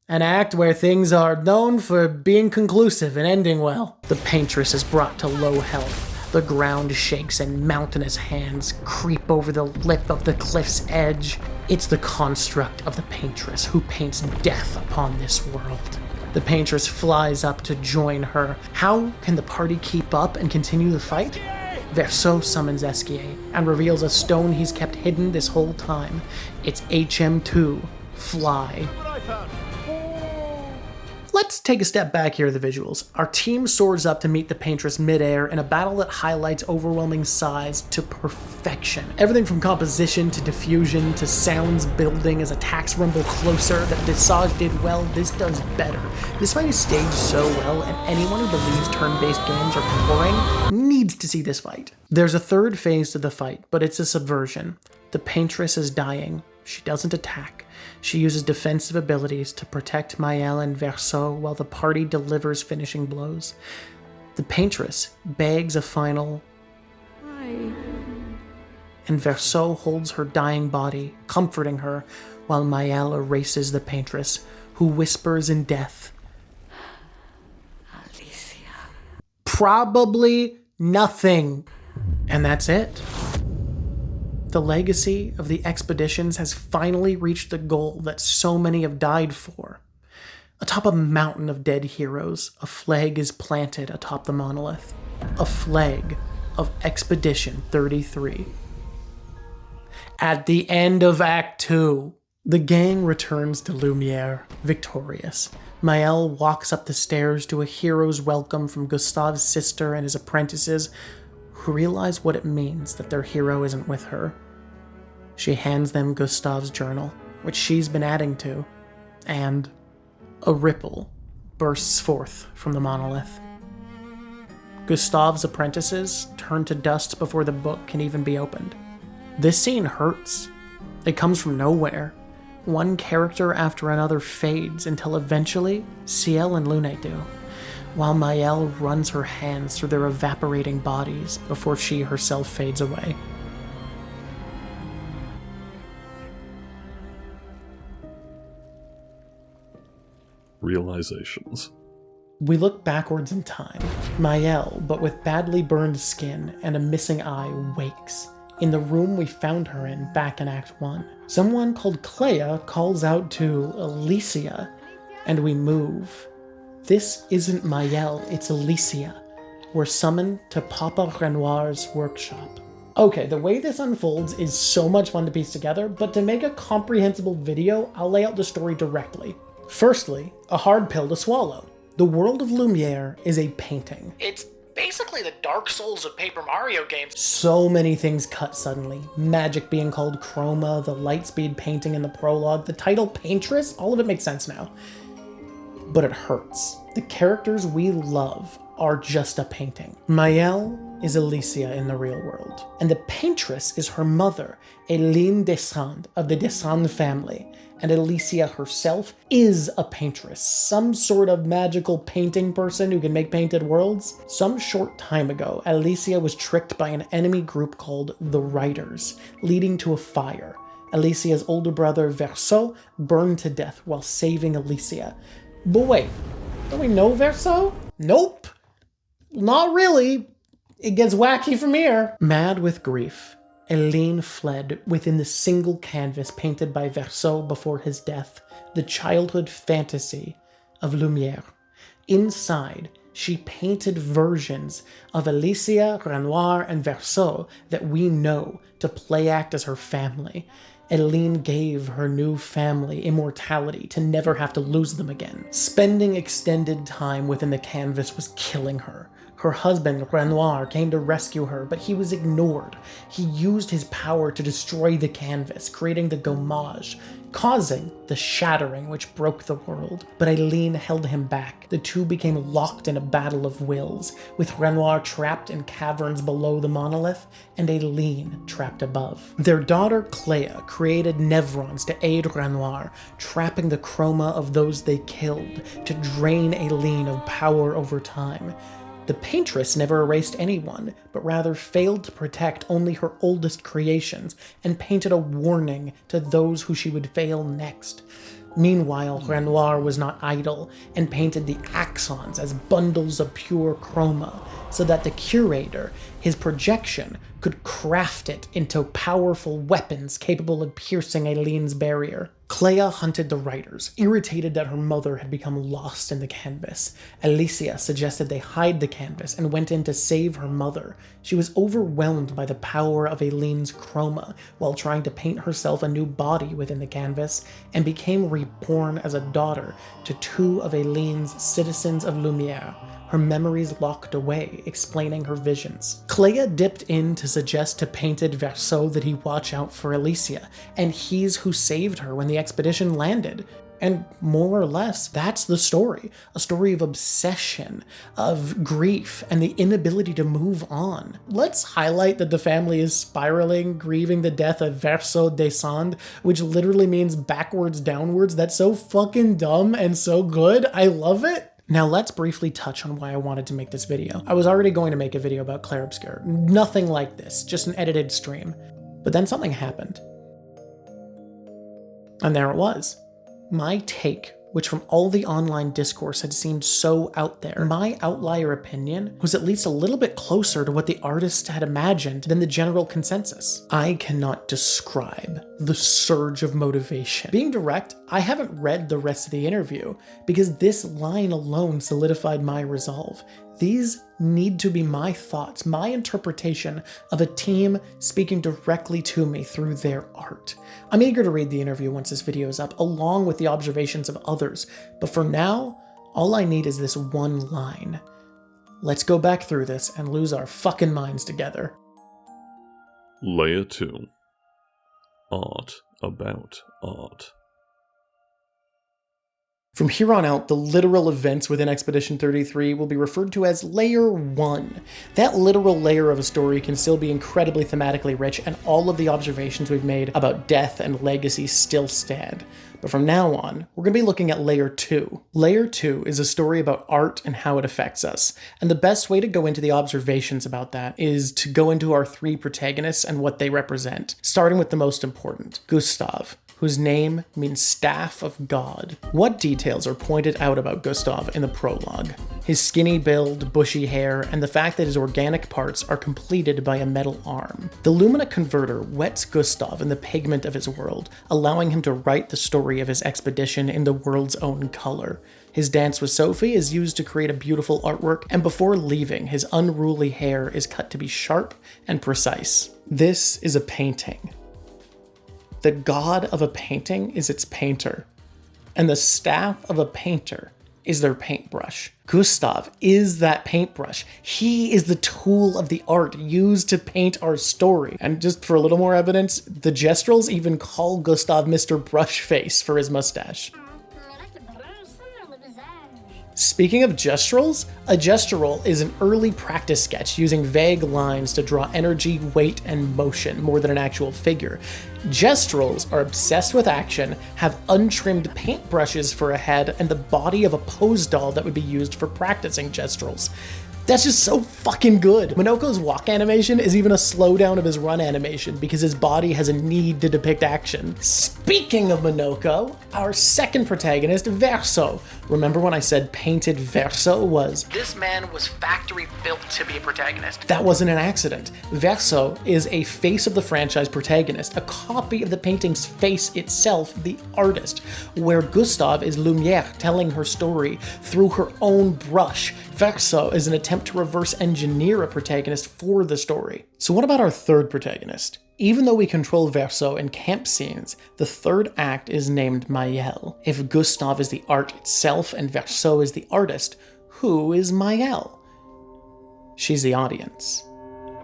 an act where things are known for being conclusive and ending well, the paintress is brought to low health. The ground shakes and mountainous hands creep over the lip of the cliff's edge. It's the construct of the paintress who paints death upon this world. The paintress flies up to join her. How can the party keep up and continue the fight? Verso summons Esquier and reveals a stone he's kept hidden this whole time. It's HM2, Fly. Let's take a step back here to the visuals. Our team soars up to meet the paintress midair in a battle that highlights overwhelming size to perfection. Everything from composition to diffusion to sounds building as attacks rumble closer. That Visage did well, this does better. This fight is staged so well, and anyone who believes turn-based games are boring needs to see this fight. There's a third phase to the fight, but it's a subversion. The paintress is dying. She doesn't attack. She uses defensive abilities to protect Maëlle and Verso while the party delivers finishing blows. The paintress begs a final "Hi," and Verso holds her dying body, comforting her, while Maëlle erases the paintress, who whispers in death, "Alicia." Probably nothing. And that's it. The legacy of the expeditions has finally reached the goal that so many have died for. Atop a mountain of dead heroes, a flag is planted atop the monolith. A flag of Expedition 33. At the end of Act 2, the gang returns to Lumiere, victorious. Maëlle walks up the stairs to a hero's welcome from Gustave's sister and his apprentices, who realize what it means that their hero isn't with her. She hands them Gustave's journal, which she's been adding to, and a ripple bursts forth from the monolith. Gustave's apprentices turn to dust before the book can even be opened. This scene hurts. It comes from nowhere. One character after another fades until eventually Ciel and Lune do, while Maëlle runs her hands through their evaporating bodies before she herself fades away. Realizations. We look backwards in time. Maëlle, but with badly burned skin and a missing eye, wakes in the room we found her in back in Act 1. Someone called Clair calls out to Alicia, and we move. This isn't Maëlle, it's Alicia. We're summoned to Papa Renoir's workshop. Okay, the way this unfolds is so much fun to piece together, but to make a comprehensible video, I'll lay out the story directly. Firstly, a hard pill to swallow. The world of Lumiere is a painting. It's basically the Dark Souls of Paper Mario games. So many things cut suddenly. Magic being called chroma, the lightspeed painting in the prologue, the title Paintress, all of it makes sense now. But it hurts. The characters we love are just a painting. Maëlle is Alicia in the real world, and the Paintress is her mother, Eline Desand of the Desand family, and Alicia herself is a paintress, some sort of magical painting person who can make painted worlds. Some short time ago, Alicia was tricked by an enemy group called the Riders, leading to a fire. Alicia's older brother, Verso, burned to death while saving Alicia. But wait, don't we know Verso? Nope. Not really. It gets wacky from here. Mad with grief, Eline fled within the single canvas painted by Verso before his death, the childhood fantasy of Lumière. Inside, she painted versions of Alicia, Renoir, and Verso that we know to play act as her family. Eline gave her new family immortality to never have to lose them again. Spending extended time within the canvas was killing her. Her husband, Renoir, came to rescue her, but he was ignored. He used his power to destroy the canvas, creating the gommage, causing the shattering which broke the world. But Eline held him back. The two became locked in a battle of wills, with Renoir trapped in caverns below the monolith, and Eline trapped above. Their daughter, Clea, created Nevrons to aid Renoir, trapping the chroma of those they killed, to drain Eline of power over time. The Paintress never erased anyone, but rather failed to protect only her oldest creations and painted a warning to those who she would fail next. Meanwhile, Renoir was not idle and painted the axons as bundles of pure chroma, so that the curator, his projection, could craft it into powerful weapons capable of piercing Eline's barrier. Clea hunted the writers, irritated that her mother had become lost in the canvas. Alicia suggested they hide the canvas and went in to save her mother. She was overwhelmed by the power of Eline's chroma while trying to paint herself a new body within the canvas, and became reborn as a daughter to two of Eline's citizens of Lumière, her memories locked away, explaining her visions. Clea dipped in to suggest to painted Verso that he watch out for Alicia, and he's who saved her when the expedition landed. And more or less, that's the story. A story of obsession, of grief, and the inability to move on. Let's highlight that the family is spiraling, grieving the death of Verso Descend, which literally means backwards downwards. That's so fucking dumb and so good. I love it. Now let's briefly touch on why I wanted to make this video. I was already going to make a video about Clair Obscur. Nothing like this, just an edited stream. But then something happened. And there it was. My take, which from all the online discourse had seemed so out there, my outlier opinion was at least a little bit closer to what the artist had imagined than the general consensus. I cannot describe the surge of motivation. Being direct, I haven't read the rest of the interview because this line alone solidified my resolve. These need to be my thoughts, my interpretation of a team speaking directly to me through their art. I'm eager to read the interview once this video is up, along with the observations of others, but for now, all I need is this one line. Let's go back through this and lose our fucking minds together. Layer 2. Art about art. From here on out, the literal events within Expedition 33 will be referred to as Layer 1. That literal layer of a story can still be incredibly thematically rich, and all of the observations we've made about death and legacy still stand. But from now on, we're going to be looking at Layer 2. Layer 2 is a story about art and how it affects us, and the best way to go into the observations about that is to go into our three protagonists and what they represent, starting with the most important, Gustav, whose name means Staff of God. What details are pointed out about Gustav in the prologue? His skinny build, bushy hair, and the fact that his organic parts are completed by a metal arm. The Lumina converter wets Gustav in the pigment of his world, allowing him to write the story of his expedition in the world's own color. His dance with Sophie is used to create a beautiful artwork, and before leaving, his unruly hair is cut to be sharp and precise. This is a painting. The god of a painting is its painter, and the staff of a painter is their paintbrush. Gustav is that paintbrush. He is the tool of the art used to paint our story. And just for a little more evidence, the Gestrels even call Gustav Mr. Brushface for his mustache. Speaking of gestrels, a gestural is an early practice sketch using vague lines to draw energy, weight, and motion more than an actual figure. Gestrels are obsessed with action, have untrimmed paintbrushes for a head, and the body of a pose doll that would be used for practicing gestrels. That's just so fucking good. Minoko's walk animation is even a slowdown of his run animation because his body has a need to depict action. Speaking of Minoko, our second protagonist, Verso. Remember when I said painted Verso was? This man was factory built to be a protagonist. That wasn't an accident. Verso is a face of the franchise protagonist, a copy of the painting's face itself, the artist, where Gustav is Lumière telling her story through her own brush. Verso is an attempt to reverse engineer a protagonist for the story. So what about our third protagonist? Even though we control Verso in camp scenes, the third act is named Maëlle. If Gustav is the art itself and Verso is the artist, who is Maëlle? She's the audience.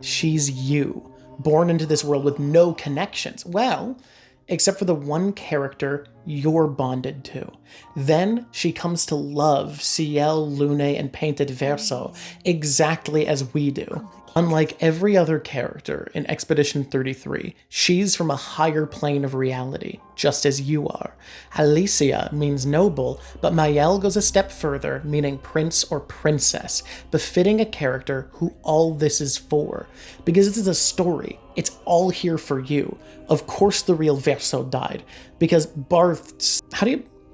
She's you, born into this world with no connections. Well, except for the one character you're bonded to. Then she comes to love Ciel, Lune, and painted Verso exactly as we do. Unlike every other character in Expedition 33, she's from a higher plane of reality, just as you are. Alicia means noble, but Maëlle goes a step further, meaning prince or princess, befitting a character who all this is for. Because this is a story, it's all here for you. Of course the real Verso died, because Barth's...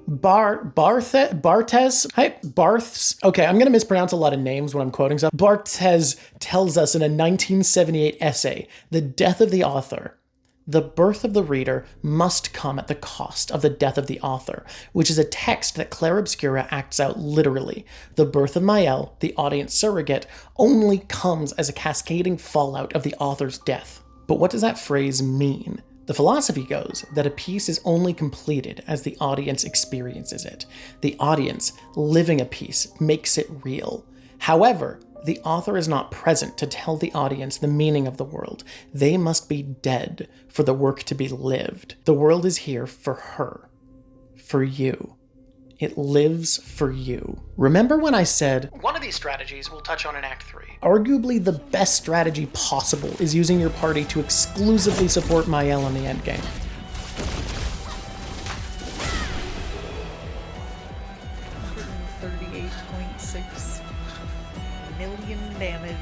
Barth's, okay, I'm gonna mispronounce a lot of names when I'm quoting stuff. Barthes tells us in a 1978 essay, the death of the author, the birth of the reader must come at the cost of the death of the author, which is a text that Clair Obscur acts out literally. The birth of Maëlle, the audience surrogate, only comes as a cascading fallout of the author's death. But what does that phrase mean? The philosophy goes that a piece is only completed as the audience experiences it. The audience, living a piece, makes it real. However, the author is not present to tell the audience the meaning of the world. They must be dead for the work to be lived. The world is here for her, for you. It lives for you. Remember when I said, one of these strategies we'll touch on in Act 3. Arguably the best strategy possible is using your party to exclusively support Maëlle in the endgame. 138.6 million damage.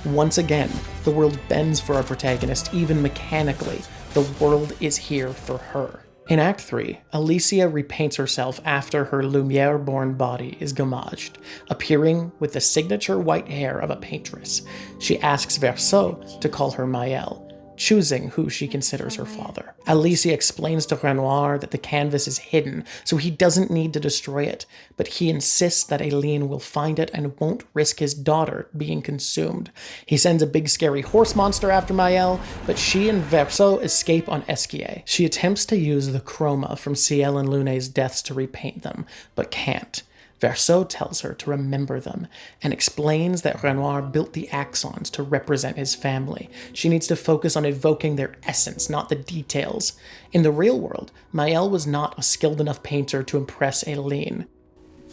Once again, the world bends for our protagonist, even mechanically. The world is here for her. In Act 3, Alicia repaints herself after her Lumière-born body is gommaged, appearing with the signature white hair of a paintress. She asks Verso to call her Maëlle, choosing who she considers her father. Alicia explains to Renoir that the canvas is hidden, so he doesn't need to destroy it, but he insists that Aileen will find it and won't risk his daughter being consumed. He sends a big scary horse monster after Maëlle, but she and Verso escape on Esquier. She attempts to use the chroma from Ciel and Lune's deaths to repaint them, but can't. Verso tells her to remember them, and explains that Renoir built the axons to represent his family. She needs to focus on evoking their essence, not the details. In the real world, Maëlle was not a skilled enough painter to impress Aileen.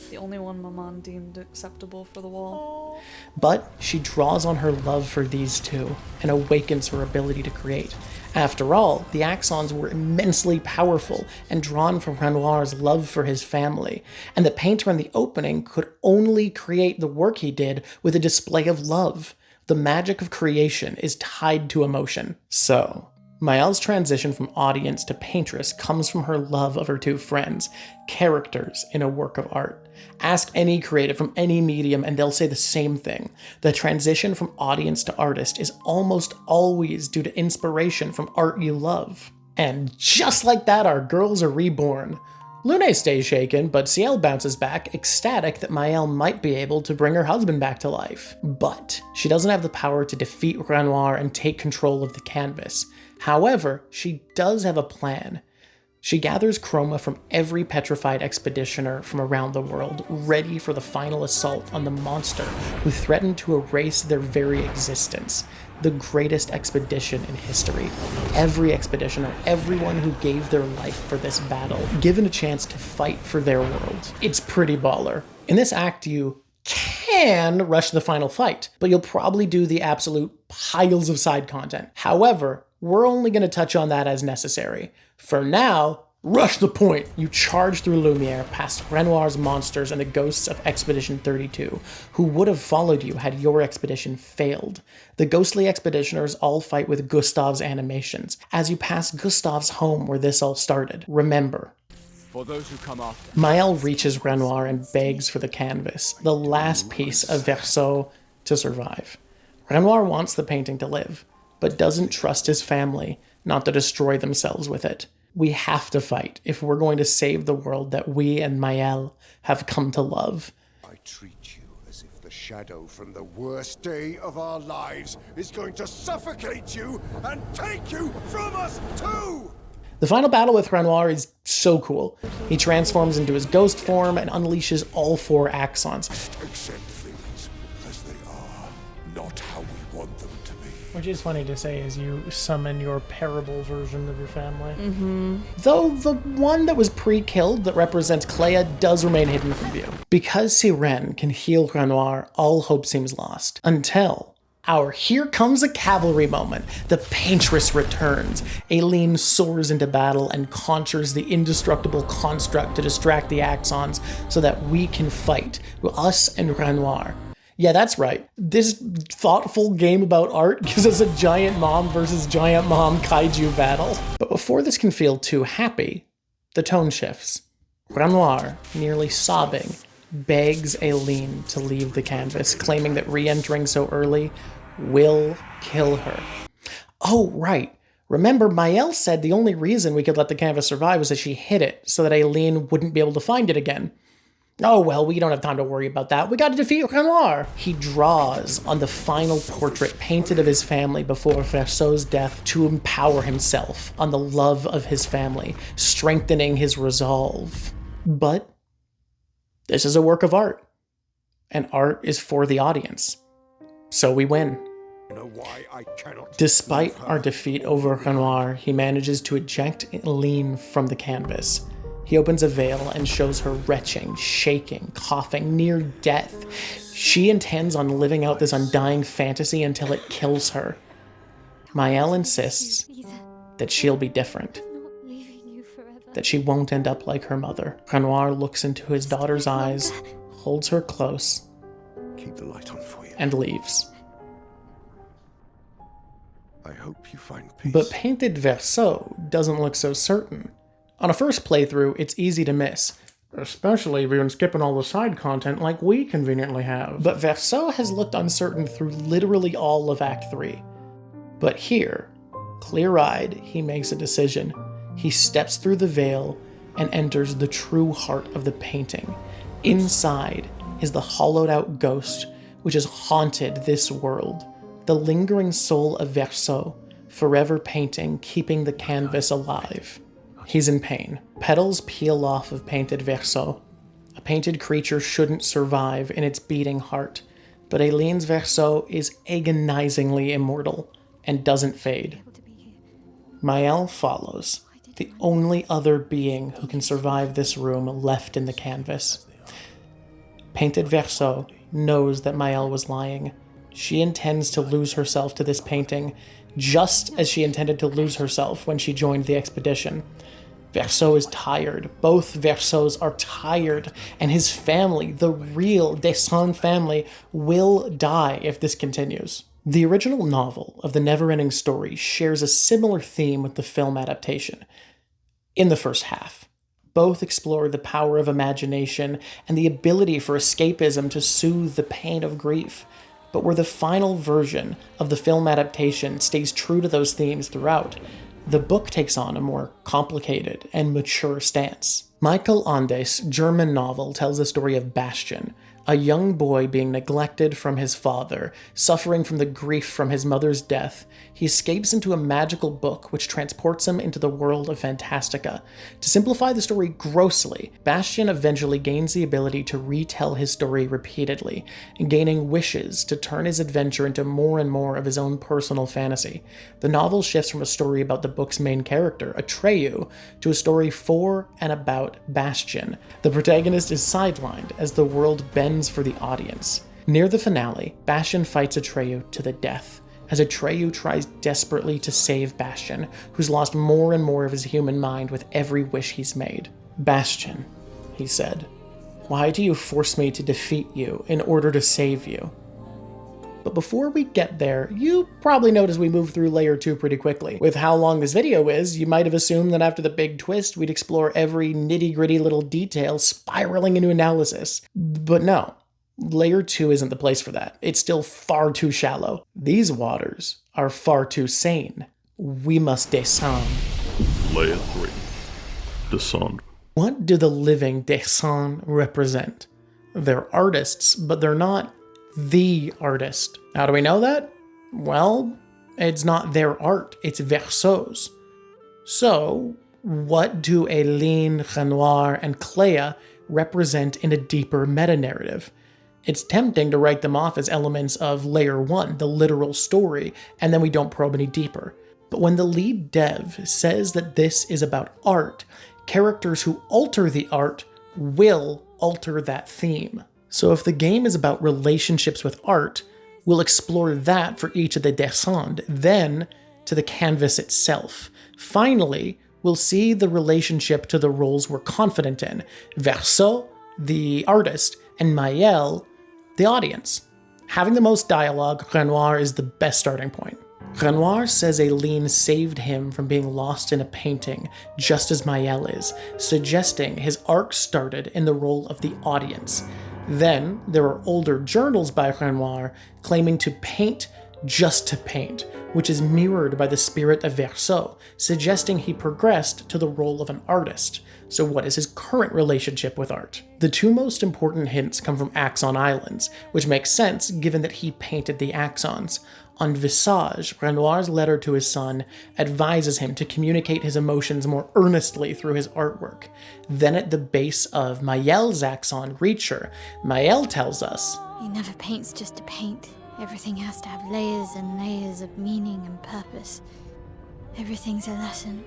The only one Maman deemed acceptable for the wall. But she draws on her love for these two, and awakens her ability to create. After all, the axons were immensely powerful and drawn from Renoir's love for his family, and the painter in the opening could only create the work he did with a display of love. The magic of creation is tied to emotion. So, Maëlle's transition from audience to paintress comes from her love of her two friends, characters in a work of art. Ask any creative from any medium and they'll say the same thing. The transition from audience to artist is almost always due to inspiration from art you love. And just like that, our girls are reborn. Lune stays shaken, but Ciel bounces back, ecstatic that Maëlle might be able to bring her husband back to life. But she doesn't have the power to defeat Renoir and take control of the canvas. However, she does have a plan. She gathers chroma from every petrified expeditioner from around the world, ready for the final assault on the monster who threatened to erase their very existence. The greatest expedition in history. Every expeditioner, everyone who gave their life for this battle, given a chance to fight for their world. It's pretty baller. In this act, you can rush the final fight, but you'll probably do the absolute piles of side content. However, we're only going to touch on that as necessary. For now, rush the point. You charge through Lumiere past Renoir's monsters and the ghosts of Expedition 32, who would have followed you had your expedition failed. The ghostly expeditioners all fight with Gustav's animations. As you pass Gustav's home where this all started, remember, for those who come after. Maëlle reaches Renoir and begs for the canvas, the last piece of Verso to survive. Renoir wants the painting to live, but doesn't trust his family not to destroy themselves with it. We have to fight if we're going to save the world that we and Maëlle have come to love. I treat you as if the shadow from the worst day of our lives is going to suffocate you and take you from us too! The final battle with Renoir is so cool. He transforms into his ghost form and unleashes all 4 axons. Accept things as they are, not how we want them to be. Which is funny to say as you summon your parable version of your family. Though the one that was pre-killed that represents Clair does remain hidden from view. Because Sirene can heal Renoir, all hope seems lost. Until our here comes a cavalry moment. The Paintress returns. Aileen soars into battle and conjures the indestructible construct to distract the Axons so that we can fight, us and Renoir. Yeah, that's right. This thoughtful game about art gives us a giant mom versus giant mom kaiju battle. But before this can feel too happy, the tone shifts. Renoir, nearly sobbing, begs Aileen to leave the canvas, claiming that re-entering so early will kill her. Oh, right. Remember, Maëlle said the only reason we could let the canvas survive was that she hid it, so that Aileen wouldn't be able to find it again. Oh, well, we don't have time to worry about that. We gotta defeat Renoir. He draws on the final portrait painted of his family before Verso's death to empower himself on the love of his family, strengthening his resolve. But this is a work of art, and art is for the audience. So we win. Despite our defeat over Renoir, he manages to eject Aileen from the canvas. He opens a veil and shows her retching, shaking, coughing, near death. She intends on living out this undying fantasy until it kills her. Maëlle insists that she'll be different, that she won't end up like her mother. Renoir looks into his daughter's eyes, holds her close, Keep the light on for you. and leaves. I hope you find peace. But Painted Verso doesn't look so certain. On a first playthrough, it's easy to miss, especially if you've been skipping all the side content like we conveniently have. But Verso has looked uncertain through literally all of Act 3. But here, clear-eyed, he makes a decision. He steps through the veil and enters the true heart of the painting. Inside is the hollowed-out ghost which has haunted this world. The lingering soul of Verso, forever painting, keeping the canvas alive. He's in pain. Petals peel off of Painted Verso. A painted creature shouldn't survive in its beating heart, but Aileen's Verso is agonizingly immortal and doesn't fade. Maëlle follows, the only other being who can survive this room left in the canvas. Painted Verso knows that Maëlle was lying. She intends to lose herself to this painting, just as she intended to lose herself when she joined the expedition. Verso is tired. Both Versos are tired, and his family, the real Descent family, will die if this continues. The original novel of the Never-Ending Story shares a similar theme with the film adaptation. In the first half, both explore the power of imagination and the ability for escapism to soothe the pain of grief. But where the final version of the film adaptation stays true to those themes throughout, the book takes on a more complicated and mature stance. Michael Onde's German novel tells the story of Bastian, A young boy being neglected from his father, suffering from the grief from his mother's death, he escapes into a magical book which transports him into the world of Fantastica. To simplify the story grossly, Bastian eventually gains the ability to retell his story repeatedly, gaining wishes to turn his adventure into more and more of his own personal fantasy. The novel shifts from a story about the book's main character, Atreyu, to a story for and about Bastian. The protagonist is sidelined as the world bends for the audience. Near the finale, Bastian fights Atreyu to the death, as Atreyu tries desperately to save Bastian, who's lost more and more of his human mind with every wish he's made. "Bastian," he said, "why do you force me to defeat you in order to save you?" But before we get there, you probably noticed we moved through layer 2 pretty quickly. With how long this video is, you might have assumed that after the big twist, we'd explore every nitty-gritty little detail, spiraling into analysis. But no, layer 2 isn't the place for that. It's still far too shallow. These waters are far too sane. We must descend. Layer 3. Descend. What do the living descend represent? They're artists, but they're not the artist. How do we know that? Well, it's not their art, it's Verso's. So, what do Eileen, Renoir, and Clair represent in a deeper meta-narrative? It's tempting to write them off as elements of Layer 1, the literal story, and then we don't probe any deeper. But when the lead dev says that this is about art, characters who alter the art will alter that theme. So if the game is about relationships with art, we'll explore that for each of the descend, then to the canvas itself. Finally, we'll see the relationship to the roles we're confident in. Verso, the artist, and Maëlle, the audience. Having the most dialogue, Renoir is the best starting point. Renoir says Eileen saved him from being lost in a painting, just as Maëlle is, suggesting his arc started in the role of the audience. Then, there are older journals by Renoir claiming to paint just to paint, which is mirrored by the spirit of Verso, suggesting he progressed to the role of an artist. So what is his current relationship with art? The two most important hints come from Axon Islands, which makes sense given that he painted the Axons. On Visage, Renoir's letter to his son advises him to communicate his emotions more earnestly through his artwork. Then at the base of Maëlle's Axon, Reacher, Maëlle tells us, "He never paints just to paint. Everything has to have layers and layers of meaning and purpose. Everything's a lesson."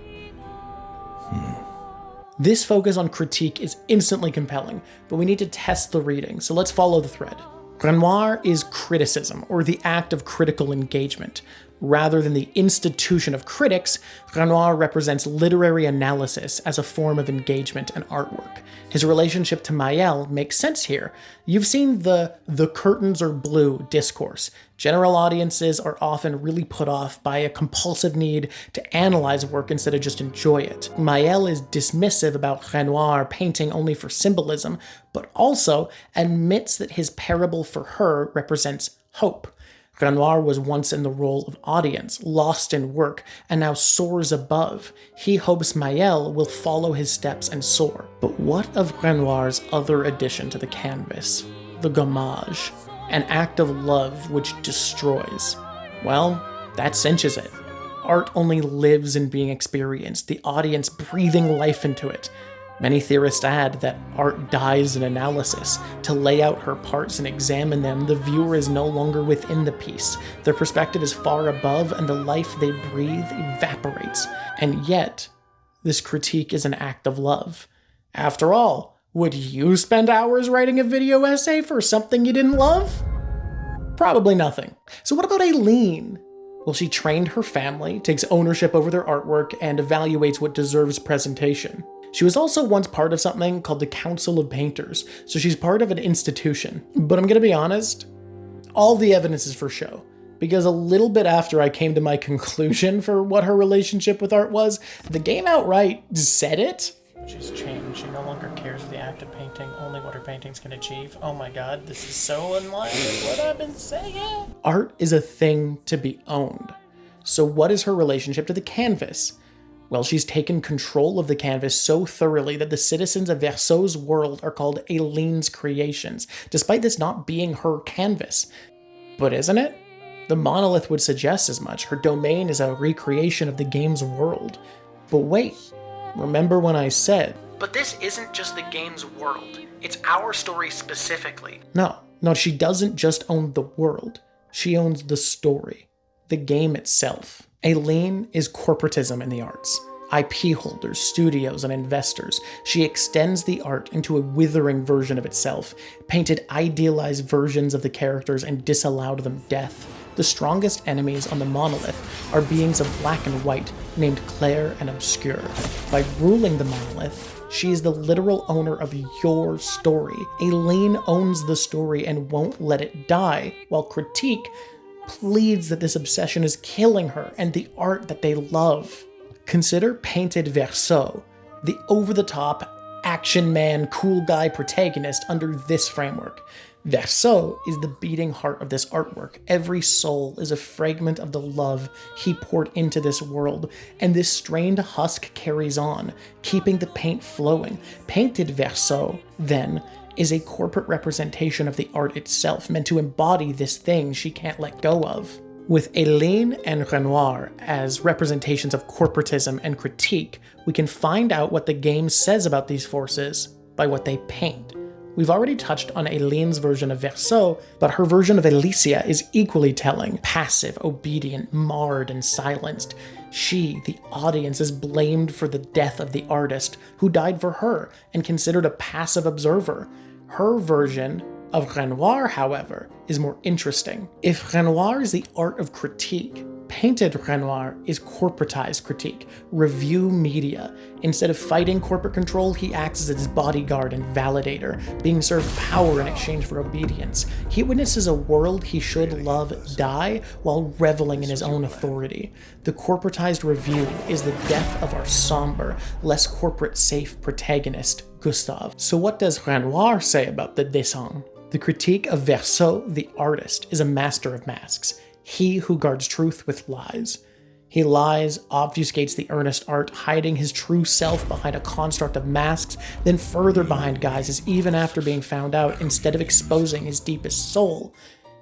This focus on critique is instantly compelling, but we need to test the reading, so let's follow the thread. Renoir is criticism, or the act of critical engagement. Rather than the institution of critics, Renoir represents literary analysis as a form of engagement and artwork. His relationship to Maëlle makes sense here. You've seen the curtains are blue discourse. General audiences are often really put off by a compulsive need to analyze work instead of just enjoy it. Maëlle is dismissive about Renoir painting only for symbolism, but also admits that his parable for her represents hope. Renoir was once in the role of audience, lost in work, and now soars above. He hopes Maëlle will follow his steps and soar. But what of Renoir's other addition to the canvas? The gommage, an act of love which destroys. Well, that cinches it. Art only lives in being experienced, the audience breathing life into it. Many theorists add that art dies in analysis. To lay out her parts and examine them, the viewer is no longer within the piece. Their perspective is far above, and the life they breathe evaporates. And yet, this critique is an act of love. After all, would you spend hours writing a video essay for something you didn't love? Probably nothing. So what about Eileen? Well, she trained her family, takes ownership over their artwork, and evaluates what deserves presentation. She was also once part of something called the Council of Painters, so she's part of an institution. But I'm gonna be honest, all the evidence is for show, because a little bit after I came to my conclusion for what her relationship with art was, the game outright said it. She's changed. She no longer cares for the act of painting, only what her paintings can achieve. Oh my god, this is so in line with what I've been saying. Art is a thing to be owned. So what is her relationship to the canvas? Well, she's taken control of the canvas so thoroughly that the citizens of Verceaux's world are called Aileen's creations, despite this not being her canvas. But isn't it? The monolith would suggest as much. Her domain is a recreation of the game's world. But wait, remember when I said, but this isn't just the game's world, it's our story specifically. No, she doesn't just own the world. She owns the story, the game itself. Aileen is corporatism in the arts. IP holders, studios, and investors. She extends the art into a withering version of itself, painted idealized versions of the characters, and disallowed them death. The strongest enemies on the monolith are beings of black and white named Clair and Obscur. By ruling the monolith, she is the literal owner of your story. Aileen owns the story and won't let it die, while Critique pleads that this obsession is killing her and the art that they love. Consider Painted Verceaux, the over-the-top, action man, cool guy protagonist under this framework. Verceaux is the beating heart of this artwork. Every soul is a fragment of the love he poured into this world, and this strained husk carries on, keeping the paint flowing. Painted Verceaux, then, is a corporate representation of the art itself, meant to embody this thing she can't let go of. With Aileen and Renoir as representations of corporatism and critique, we can find out what the game says about these forces by what they paint. We've already touched on Aileen's version of Verceaux, but her version of Alicia is equally telling. Passive, obedient, marred, and silenced. She, the audience, is blamed for the death of the artist, who died for her and considered a passive observer. Her version of Renoir, however, is more interesting. If Renoir is the art of critique, Painted Renoir is corporatized critique, review media. Instead of fighting corporate control, he acts as its bodyguard and validator, being served power in exchange for obedience. He witnesses a world he should love die while reveling in his own authority. The corporatized review is the death of our somber, less corporate-safe protagonist, Gustave. So what does Renoir say about the dessin? The critique of Verceaux, the artist, is a master of masks. He who guards truth with lies. He lies, obfuscates the earnest art, hiding his true self behind a construct of masks, then further behind guises even after being found out, instead of exposing his deepest soul.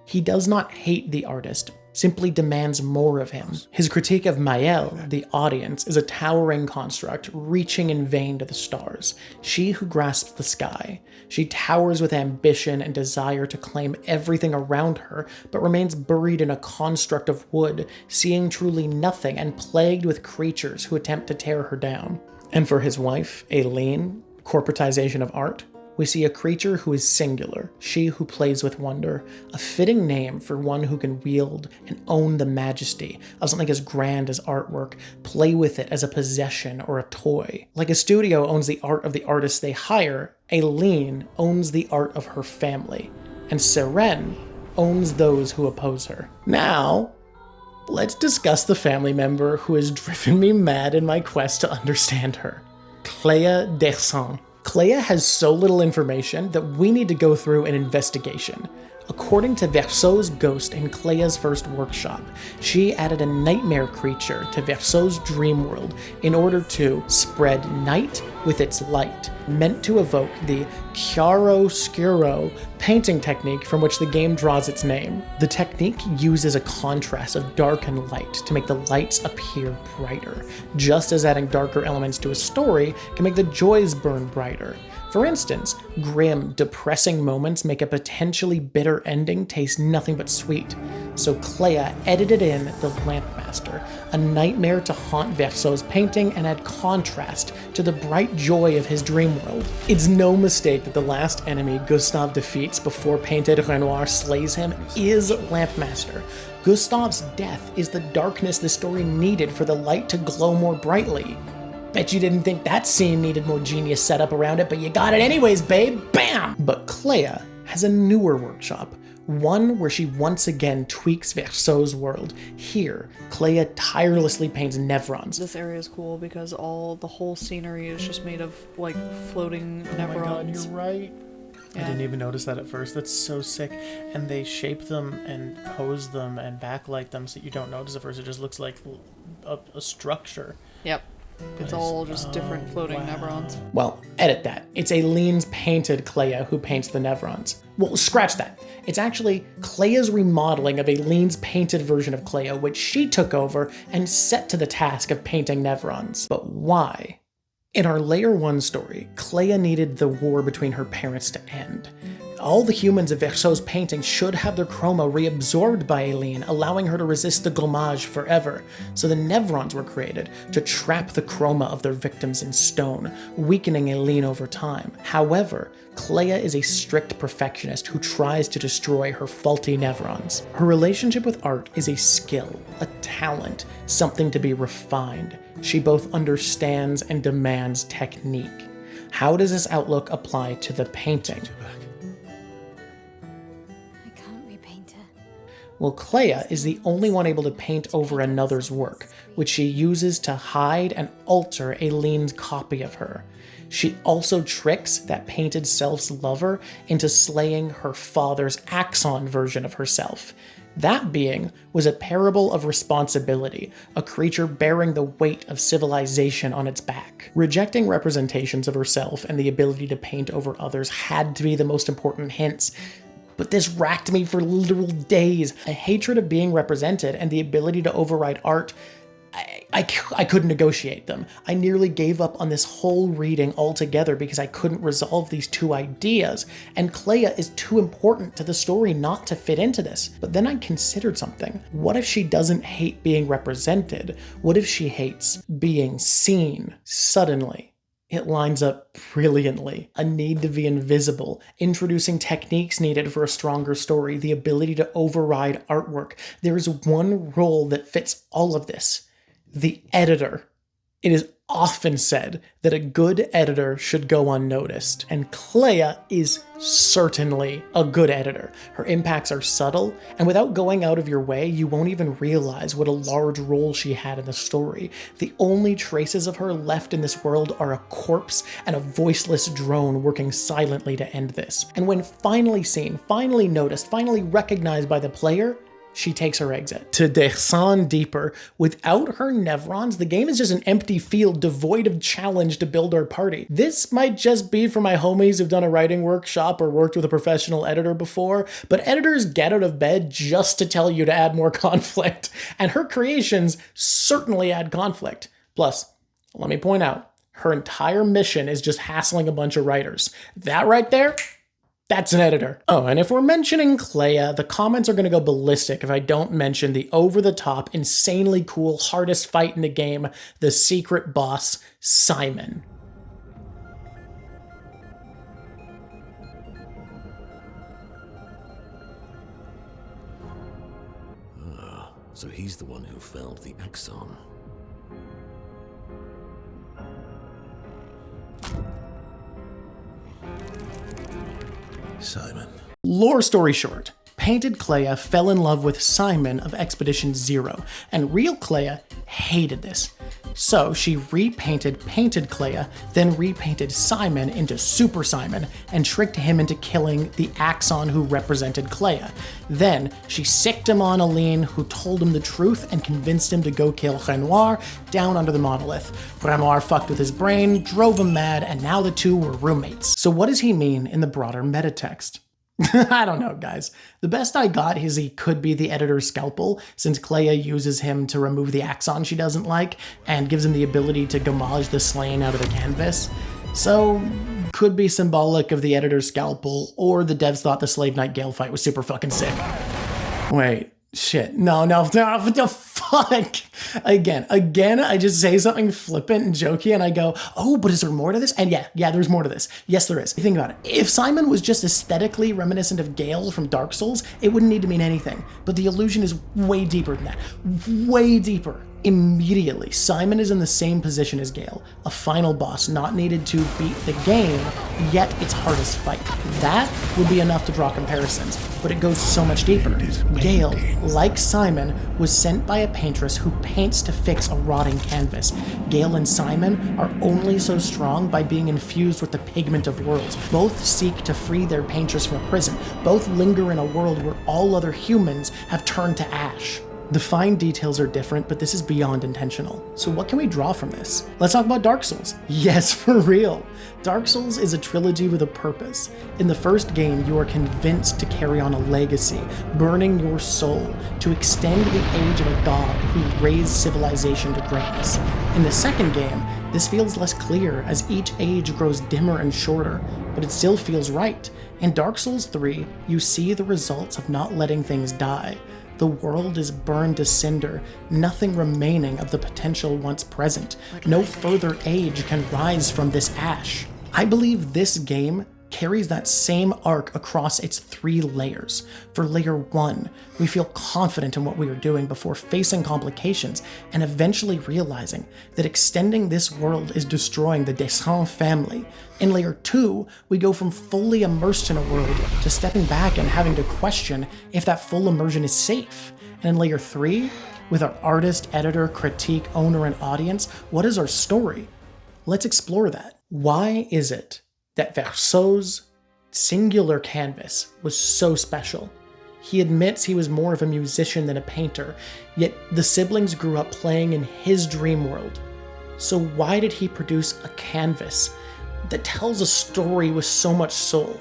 He does not hate the artist, simply demands more of him. His critique of Maëlle, the audience, is a towering construct, reaching in vain to the stars. She who grasps the sky. She towers with ambition and desire to claim everything around her, but remains buried in a construct of wood, seeing truly nothing and plagued with creatures who attempt to tear her down. And for his wife, Aileen, corporatization of art, we see a creature who is singular, she who plays with wonder, a fitting name for one who can wield and own the majesty of something as grand as artwork, play with it as a possession or a toy. Like a studio owns the art of the artists they hire, Aileen owns the art of her family, and Sirene owns those who oppose her. Now, let's discuss the family member who has driven me mad in my quest to understand her. Clair Obscur. Clair has so little information that we need to go through an investigation. According to Verceaux's ghost in Clair's first workshop, she added a nightmare creature to Verceaux's dream world in order to spread night with its light, meant to evoke the chiaroscuro painting technique from which the game draws its name. The technique uses a contrast of dark and light to make the lights appear brighter, just as adding darker elements to a story can make the joys burn brighter. For instance, grim, depressing moments make a potentially bitter ending taste nothing but sweet. So Clair edited in the Lampmaster, a nightmare to haunt Verceaux's painting and add contrast to the bright joy of his dream world. It's no mistake that the last enemy Gustave defeats before Painted Renoir slays him is Lampmaster. Gustave's death is the darkness the story needed for the light to glow more brightly. Bet you didn't think that scene needed more genius setup around it, but you got it anyways, babe! Bam! But Clair has a newer workshop, one where she once again tweaks Verceaux's world. Here, Clair tirelessly paints Nevrons. This area is cool because the whole scenery is just made of, like, floating Nevrons. Oh my god, you're right. I didn't even notice that at first. That's so sick. And they shape them and pose them and backlight them so you don't notice at first. It just looks like a structure. Yep. It's all just different floating Nevrons. Well, edit that. It's Aileen's painted Clair who paints the Nevrons. Well, scratch that. It's actually Clair's remodeling of Aileen's painted version of Clair, which she took over and set to the task of painting Nevrons. But why? In our Layer 1 story, Clair needed the war between her parents to end. All the humans of Verso's painting should have their chroma reabsorbed by Aileen, allowing her to resist the gommage forever. So the Nevrons were created to trap the chroma of their victims in stone, weakening Aileen over time. However, Clair is a strict perfectionist who tries to destroy her faulty Nevrons. Her relationship with art is a skill, a talent, something to be refined. She both understands and demands technique. How does this outlook apply to the painting? Well, Clair is the only one able to paint over another's work, which she uses to hide and alter Aileen's copy of her. She also tricks that painted self's lover into slaying her father's Axon version of herself. That being was a parable of responsibility, a creature bearing the weight of civilization on its back. Rejecting representations of herself and the ability to paint over others had to be the most important hints. But this racked me for literal days. A hatred of being represented and the ability to override art, I couldn't negotiate them. I nearly gave up on this whole reading altogether because I couldn't resolve these two ideas, and Clair is too important to the story not to fit into this. But then I considered something. What if she doesn't hate being represented? What if she hates being seen? Suddenly, it lines up brilliantly. A need to be invisible, introducing techniques needed for a stronger story, the ability to override artwork. There is one role that fits all of this: the editor. It is often said that a good editor should go unnoticed, and Clair is certainly a good editor. Her impacts are subtle, and without going out of your way, you won't even realize what a large role she had in the story. The only traces of her left in this world are a corpse and a voiceless drone working silently to end this. And when finally seen, finally noticed, finally recognized by the player, she takes her exit. To descend deeper, without her Nevrons, the game is just an empty field devoid of challenge to build our party. This might just be for my homies who've done a writing workshop or worked with a professional editor before, but editors get out of bed just to tell you to add more conflict, and her creations certainly add conflict. Plus, let me point out, her entire mission is just hassling a bunch of writers. That right there, that's an editor. Oh, and if we're mentioning Clair, the comments are going to go ballistic if I don't mention the over-the-top, insanely cool, hardest fight in the game, the secret boss, Simon. So he's the one who found the Axon. Simon. Lore story short, painted Clair fell in love with Simon of Expedition Zero, and real Clair hated this. So she repainted painted Clair, then repainted Simon into Super Simon, and tricked him into killing the Axon who represented Clair. Then she sicked him on Aileen, who told him the truth and convinced him to go kill Renoir down under the monolith. Renoir fucked with his brain, drove him mad, and now the two were roommates. So what does he mean in the broader metatext? I don't know, guys. The best I got is he could be the editor's scalpel, since Clair uses him to remove the Axon she doesn't like, and gives him the ability to gommage the slain out of the canvas. So, could be symbolic of the editor's scalpel, or the devs thought the Slave Knight Gale fight was super fucking sick. Wait, shit. No, what the fuck? Again, I just say something flippant and jokey and I go, oh, but is there more to this? And yeah, there's more to this. Yes, there is. Think about it. If Simon was just aesthetically reminiscent of Gale from Dark Souls, it wouldn't need to mean anything. But the illusion is way deeper than that. Way deeper. Immediately, Simon is in the same position as Gale, a final boss not needed to beat the game, yet its hardest fight. That would be enough to draw comparisons, but it goes so much deeper. Gale, like Simon, was sent by a paintress who paints to fix a rotting canvas. Gale and Simon are only so strong by being infused with the pigment of worlds. Both seek to free their paintress from a prison. Both linger in a world where all other humans have turned to ash. The fine details are different, but this is beyond intentional. So what can we draw from this? Let's talk about Dark Souls. Yes, for real. Dark Souls is a trilogy with a purpose. In the first game, you are convinced to carry on a legacy, burning your soul to extend the age of a god who raised civilization to greatness. In the second game, this feels less clear as each age grows dimmer and shorter, but it still feels right. In Dark Souls 3, you see the results of not letting things die. The world is burned to cinder, nothing remaining of the potential once present. No further age can rise from this ash. I believe this game carries that same arc across its 3 layers. For layer 1, we feel confident in what we are doing before facing complications and eventually realizing that extending this world is destroying the Descent family. In layer 2, we go from fully immersed in a world to stepping back and having to question if that full immersion is safe. And in layer 3, with our artist, editor, critique, owner, and audience, what is our story? Let's explore that. Why is it that Verso's singular canvas was so special? He admits he was more of a musician than a painter, yet the siblings grew up playing in his dream world. So why did he produce a canvas that tells a story with so much soul?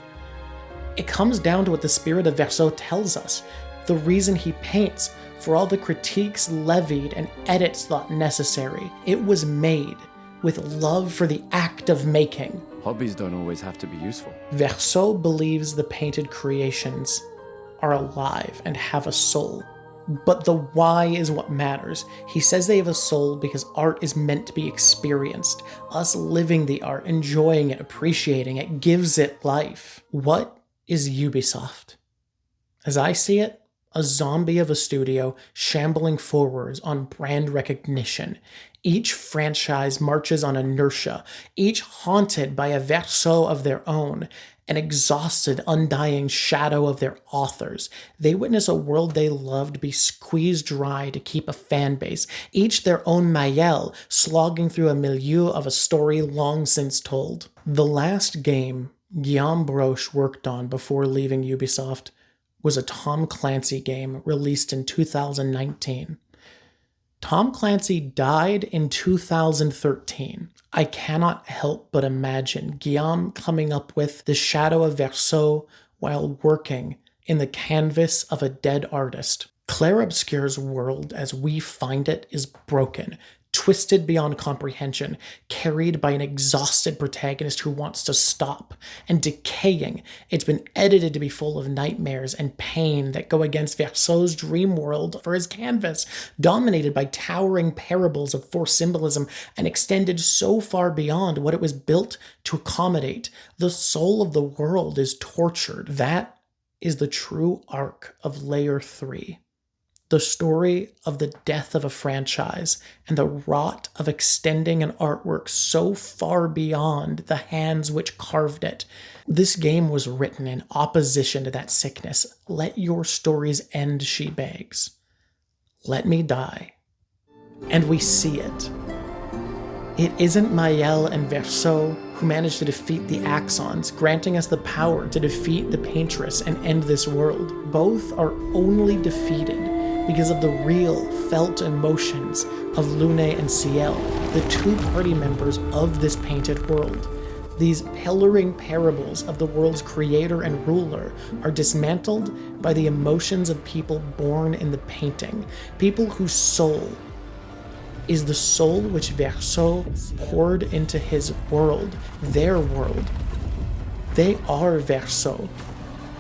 It comes down to what the spirit of Verso tells us, the reason he paints, for all the critiques levied and edits thought necessary. It was made with love for the act of making. Hobbies don't always have to be useful. Verso believes the painted creations are alive and have a soul. But the why is what matters. He says they have a soul because art is meant to be experienced. Us living the art, enjoying it, appreciating it, gives it life. What is Ubisoft? As I see it, a zombie of a studio shambling forwards on brand recognition. Each franchise marches on inertia, each haunted by a verso of their own, an exhausted, undying shadow of their authors. They witness a world they loved be squeezed dry to keep a fan base, each their own Mayel, slogging through a milieu of a story long since told. The last game Guillaume Broche worked on before leaving Ubisoft was a Tom Clancy game released in 2019. Tom Clancy died in 2013. I cannot help but imagine Guillaume coming up with the shadow of Verso while working in the canvas of a dead artist. Clair Obscur's world as we find it is broken, twisted beyond comprehension, carried by an exhausted protagonist who wants to stop, and decaying. It's been edited to be full of nightmares and pain that go against Verso's dream world for his canvas, dominated by towering parables of forced symbolism and extended so far beyond what it was built to accommodate. The soul of the world is tortured. That is the true arc of Layer 3. The story of the death of a franchise and the rot of extending an artwork so far beyond the hands which carved it. This game was written in opposition to that sickness. Let your stories end, she begs. Let me die. And we see it. It isn't Mayel and Verso who managed to defeat the Axons, granting us the power to defeat the Paintress and end this world. Both are only defeated because of the real, felt emotions of Lune and Ciel, the 2 party members of this painted world. These pillaring parables of the world's creator and ruler are dismantled by the emotions of people born in the painting, people whose soul is the soul which Verso poured into his world, their world. They are Verso,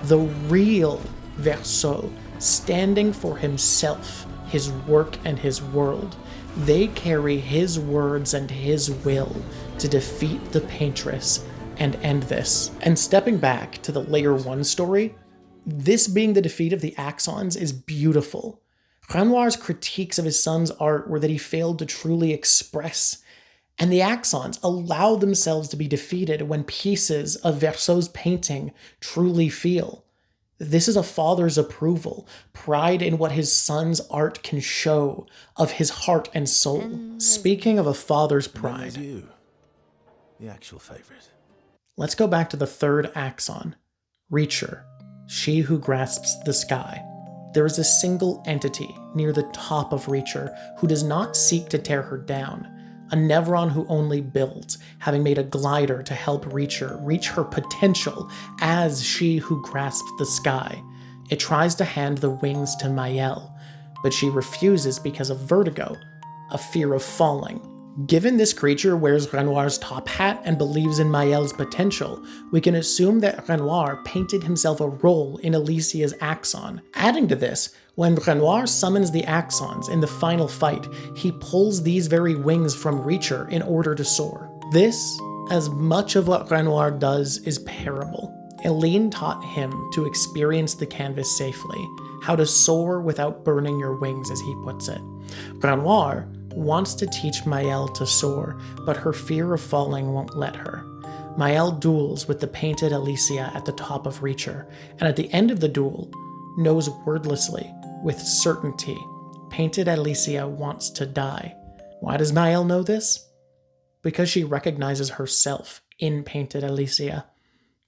the real Verso, standing for himself, his work, and his world. They carry his words and his will to defeat the Paintress and end this. And stepping back to the Layer 1 story, this being the defeat of the Axons is beautiful. Renoir's critiques of his son's art were that he failed to truly express, and the Axons allow themselves to be defeated when pieces of Verso's painting truly feel. This is a father's approval, pride in what his son's art can show of his heart and soul. Speaking of a father's pride, you, the actual favorite. Let's go back to the third Axon, Reacher, she who grasps the sky. there is a single entity near the top of Reacher who does not seek to tear her down. A Nevron who only builds, having made a glider to help Reacher reach her potential as she who grasps the sky. It tries to hand the wings to Maëlle, but she refuses because of vertigo, a fear of falling. Given this creature wears Renoir's top hat and believes in Maëlle's potential, we can assume that Renoir painted himself a role in Alicia's axon. Adding to this, when Renoir summons the axons in the final fight, he pulls these very wings from Reacher in order to soar. This, as much of what Renoir does, is parable. Eileen taught him to experience the canvas safely, how to soar without burning your wings, as he puts it. Renoir wants to teach Maëlle to soar, but her fear of falling won't let her. Maëlle duels with the painted Alicia at the top of Reacher, and at the end of the duel, knows wordlessly, with certainty, painted Alicia wants to die. Why does Maëlle know this? Because she recognizes herself in painted Alicia.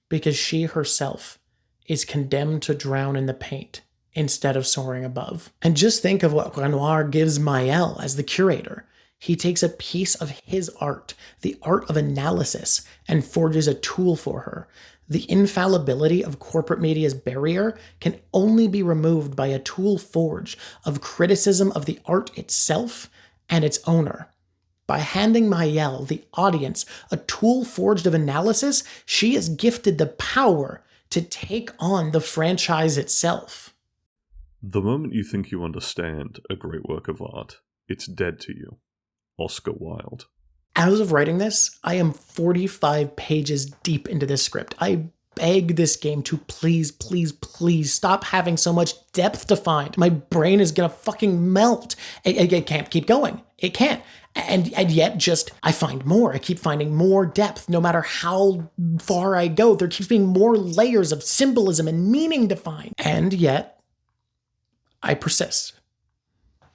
Because she herself is condemned to drown in the paint instead of soaring above. And just think of what Renoir gives Maëlle as the curator. He takes a piece of his art, the art of analysis, and forges a tool for her. The infallibility of corporate media's barrier can only be removed by a tool forged of criticism of the art itself and its owner. By handing Maëlle, the audience, a tool forged of analysis, she is gifted the power to take on the franchise itself. The moment you think you understand a great work of art, it's dead to you. Oscar Wilde. As of writing this, I am 45 pages deep into this script. I beg this game to please, please, please stop having so much depth to find. My brain is gonna fucking melt. It can't keep going. It can't. And yet just, I find more. I keep finding more depth no matter how far I go. There keeps being more layers of symbolism and meaning to find. And yet, I persist.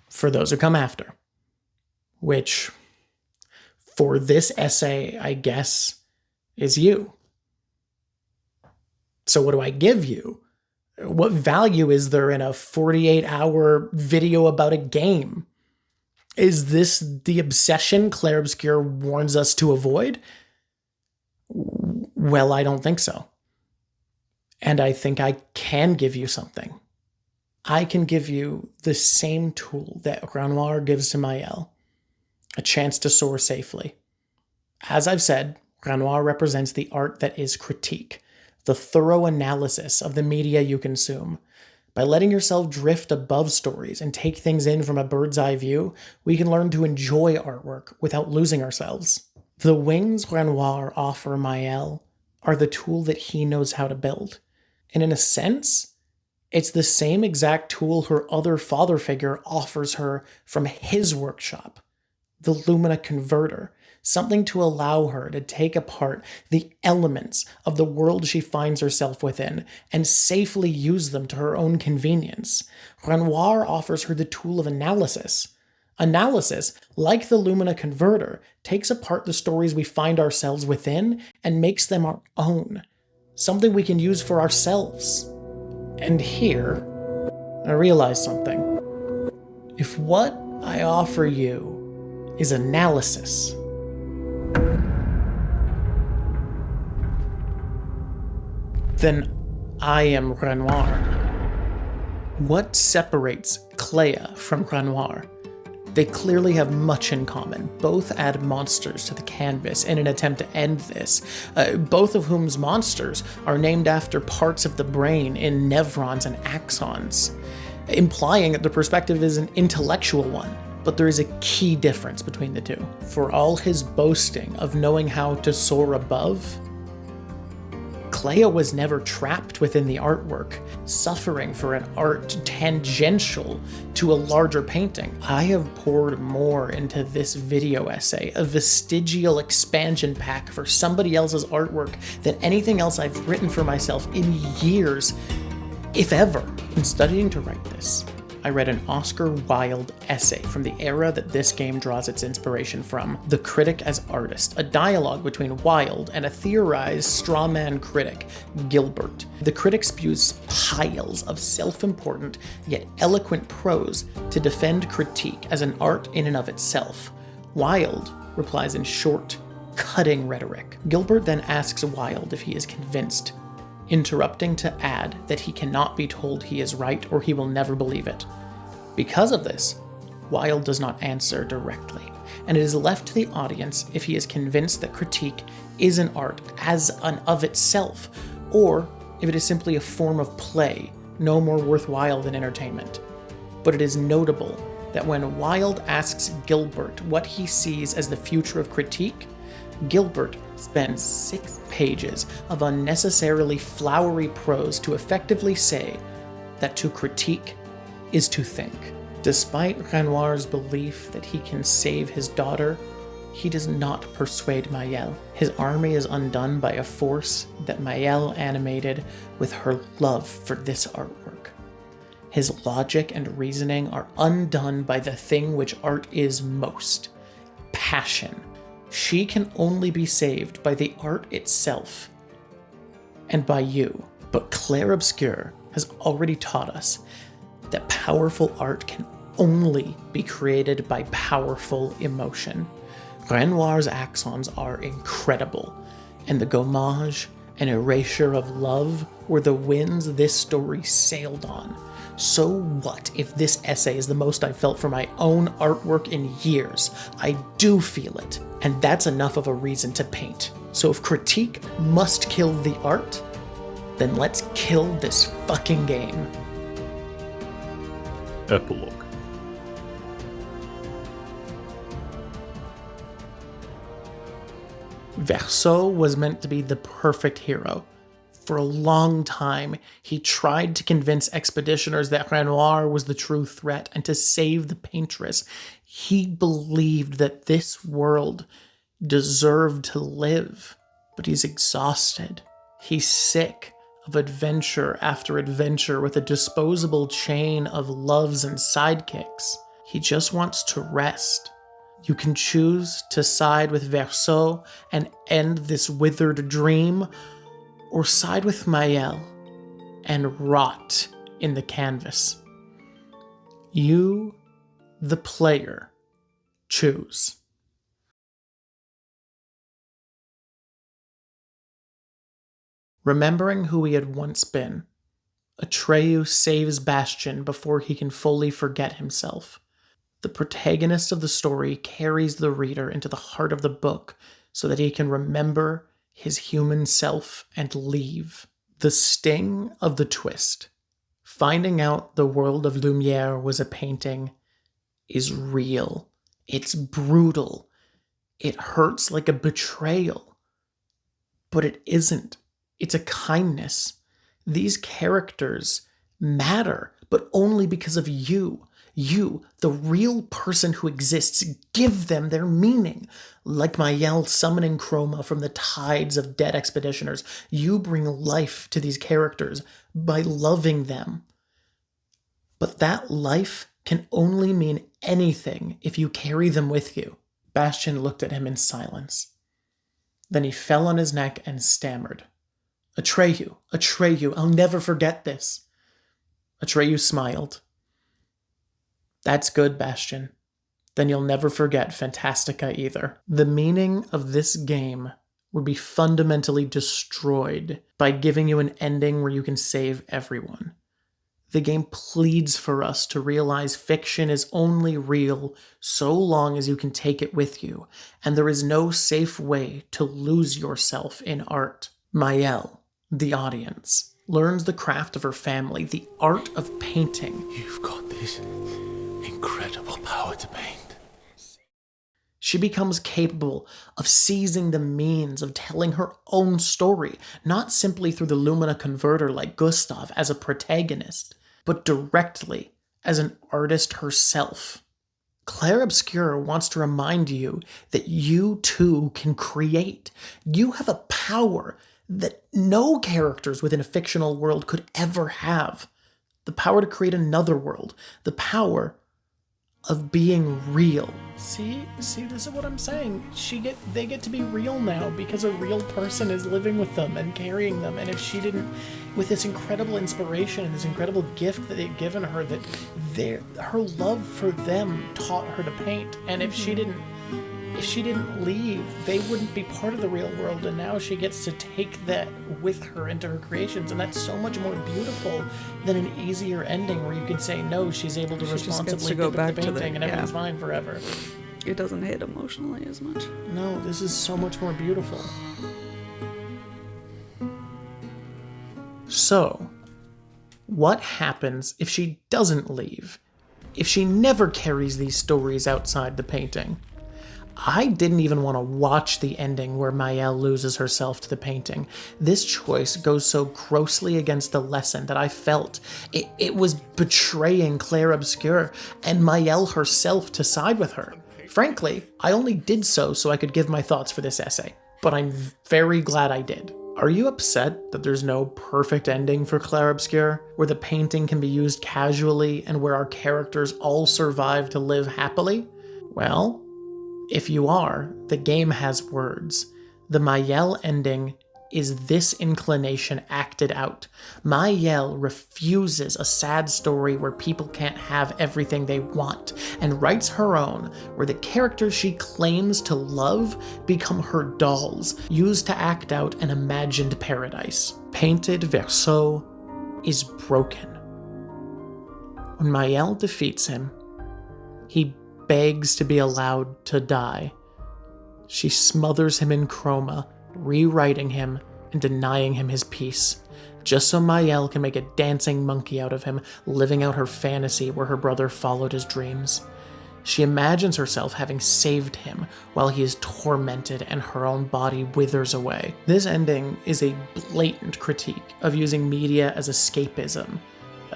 For those who come after. Which, for this essay, I guess, is you. So what do I give you? What value is there in a 48-hour video about a game? Is this the obsession Clair Obscur warns us to avoid? Well, I don't think so. And I think I can give you something. I can give you the same tool that Renoir gives to Maëlle, a chance to soar safely. As I've said, Renoir represents the art that is critique, the thorough analysis of the media you consume. By letting yourself drift above stories and take things in from a bird's eye view, we can learn to enjoy artwork without losing ourselves. The wings Renoir offer Maëlle are the tool that he knows how to build. And in a sense, it's the same exact tool her other father figure offers her from his workshop, the Lumina Converter, something to allow her to take apart the elements of the world she finds herself within and safely use them to her own convenience. Renoir offers her the tool of analysis. Analysis, like the Lumina Converter, takes apart the stories we find ourselves within and makes them our own, something we can use for ourselves. And here, I realize something. If what I offer you is analysis, then I am Renoir. What separates Clair from Renoir? They clearly have much in common. Both add monsters to the canvas in an attempt to end this, both of whom's monsters are named after parts of the brain in nevrons and axons, implying that the perspective is an intellectual one. But there is a key difference between the two. For all his boasting of knowing how to soar above, Clair was never trapped within the artwork, suffering for an art tangential to a larger painting. I have poured more into this video essay, a vestigial expansion pack for somebody else's artwork, than anything else I've written for myself in years, if ever. In studying to write this, I read an Oscar Wilde essay from the era that this game draws its inspiration from, The Critic as Artist, a dialogue between Wilde and a theorized strawman critic, Gilbert. The critic spews piles of self-important yet eloquent prose to defend critique as an art in and of itself. Wilde replies in short, cutting rhetoric. Gilbert then asks Wilde if he is convinced, interrupting to add that he cannot be told he is right or he will never believe it. Because of this, Wilde does not answer directly, and it is left to the audience if he is convinced that critique is an art as an of itself, or if it is simply a form of play, no more worthwhile than entertainment. But it is notable that when Wilde asks Gilbert what he sees as the future of critique, Gilbert spends 6 pages of unnecessarily flowery prose to effectively say that to critique is to think. Despite Renoir's belief that he can save his daughter, he does not persuade Mayel. His army is undone by a force that Mayel animated with her love for this artwork. His logic and reasoning are undone by the thing which art is most: passion. She can only be saved by the art itself, and by you. But Clair Obscur has already taught us that powerful art can only be created by powerful emotion. Renoir's accents are incredible, and the gommage and erasure of love were the winds this story sailed on. So what if this essay is the most I've felt for my own artwork in years? I do feel it, and that's enough of a reason to paint. So if critique must kill the art, then let's kill this fucking game. Epilogue. Verso was meant to be the perfect hero. For a long time, he tried to convince expeditioners that Renoir was the true threat and to save the paintress. He believed that this world deserved to live, but he's exhausted. He's sick of adventure after adventure with a disposable chain of loves and sidekicks. He just wants to rest. You can choose to side with Verso and end this withered dream, or side with Mayel and rot in the canvas. You, the player, choose. Remembering who he had once been, Atreyu saves Bastion before he can fully forget himself. The protagonist of the story carries the reader into the heart of the book so that he can remember his human self and leave. The sting of the twist, finding out the world of Lumiere was a painting, is real. It's brutal. It hurts like a betrayal. But it isn't. It's a kindness. These characters matter, but only because of you. You, the real person who exists, give them their meaning. Like Mayel summoning Chroma from the tides of dead expeditioners, you bring life to these characters by loving them. But that life can only mean anything if you carry them with you. Bastion looked at him in silence. Then he fell on his neck and stammered. Atreyu, Atreyu, I'll never forget this. Atreyu smiled. That's good, Bastion. Then you'll never forget Fantastica either. The meaning of this game would be fundamentally destroyed by giving you an ending where you can save everyone. The game pleads for us to realize fiction is only real so long as you can take it with you, and there is no safe way to lose yourself in art. Mayel, the audience, learns the craft of her family, the art of painting. You've got this incredible power to paint. She becomes capable of seizing the means of telling her own story, not simply through the Lumina converter like Gustav as a protagonist, but directly as an artist herself. Clair Obscur wants to remind you that you too can create. You have a power that no characters within a fictional world could ever have. the power to create another world, the power of being real. See, this is what I'm saying. They get to be real now because a real person is living with them and carrying them. And if she didn't, with this incredible inspiration and this incredible gift that they've given her, that her love for them taught her to paint. And if she didn't leave, they wouldn't be part of the real world, and now she gets to take that with her into her creations, and that's so much more beautiful than an easier ending where you can say, no, she's able to responsibly go pick back up the to painting and everything's fine forever. It doesn't hit emotionally as much. No, this is so much more beautiful. So, what happens if she doesn't leave? If she never carries these stories outside the painting? I didn't even want to watch the ending where Maëlle loses herself to the painting. This choice goes so grossly against the lesson that I felt it was betraying Clair Obscur and Maëlle herself to side with her. Frankly, I only did so I could give my thoughts for this essay, but I'm very glad I did. Are you upset that there's no perfect ending for Clair Obscur, where the painting can be used casually and where our characters all survive to live happily? Well, if you are, the game has words. The Maëlle ending is this inclination acted out. Maëlle refuses a sad story where people can't have everything they want, and writes her own, where the characters she claims to love become her dolls, used to act out an imagined paradise. Painted Verso is broken. When Maëlle defeats him, he begs to be allowed to die. She smothers him in chroma, rewriting him and denying him his peace, just so Maëlle can make a dancing monkey out of him, living out her fantasy where her brother followed his dreams. She imagines herself having saved him while he is tormented and her own body withers away. This ending is a blatant critique of using media as escapism,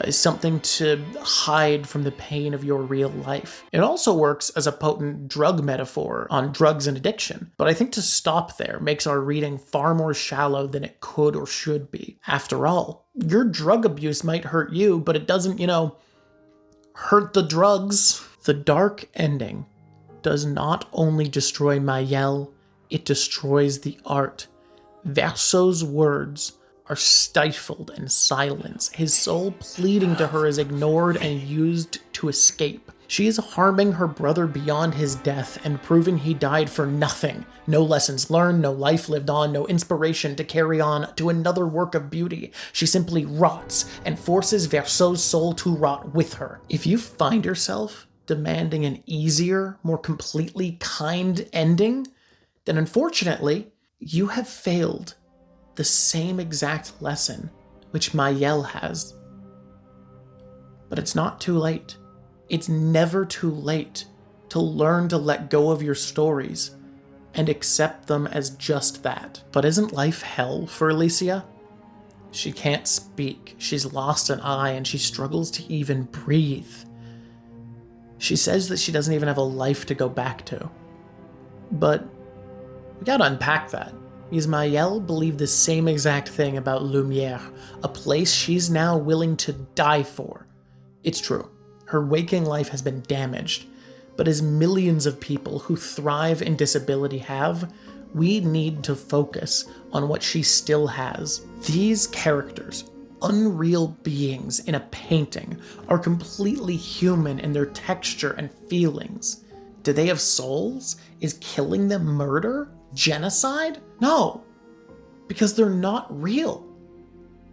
something to hide from the pain of your real life. It also works as a potent drug metaphor on drugs and addiction, but I think to stop there makes our reading far more shallow than it could or should be. After all, your drug abuse might hurt you, but it doesn't, hurt the drugs. The dark ending does not only destroy Maëlle, it destroys the art. Verso's words are stifled in silence, his soul pleading to her is ignored and used to escape. She is harming her brother beyond his death and proving he died for nothing. No lessons learned, no life lived on, no inspiration to carry on to another work of beauty. She simply rots and forces Verso's soul to rot with her. If you find yourself demanding an easier, more completely kind ending, then unfortunately, you have failed the same exact lesson which Maëlle has. But it's not too late. It's never too late to learn to let go of your stories and accept them as just that. But isn't life hell for Alicia? She can't speak, she's lost an eye, and she struggles to even breathe. She says that she doesn't even have a life to go back to. But we gotta unpack that. Because Maëlle believed the same exact thing about Lumière, a place she's now willing to die for. It's true, her waking life has been damaged, but as millions of people who thrive in disability have, we need to focus on what she still has. These characters, unreal beings in a painting, are completely human in their texture and feelings. Do they have souls? Is killing them murder? Genocide? No, because they're not real.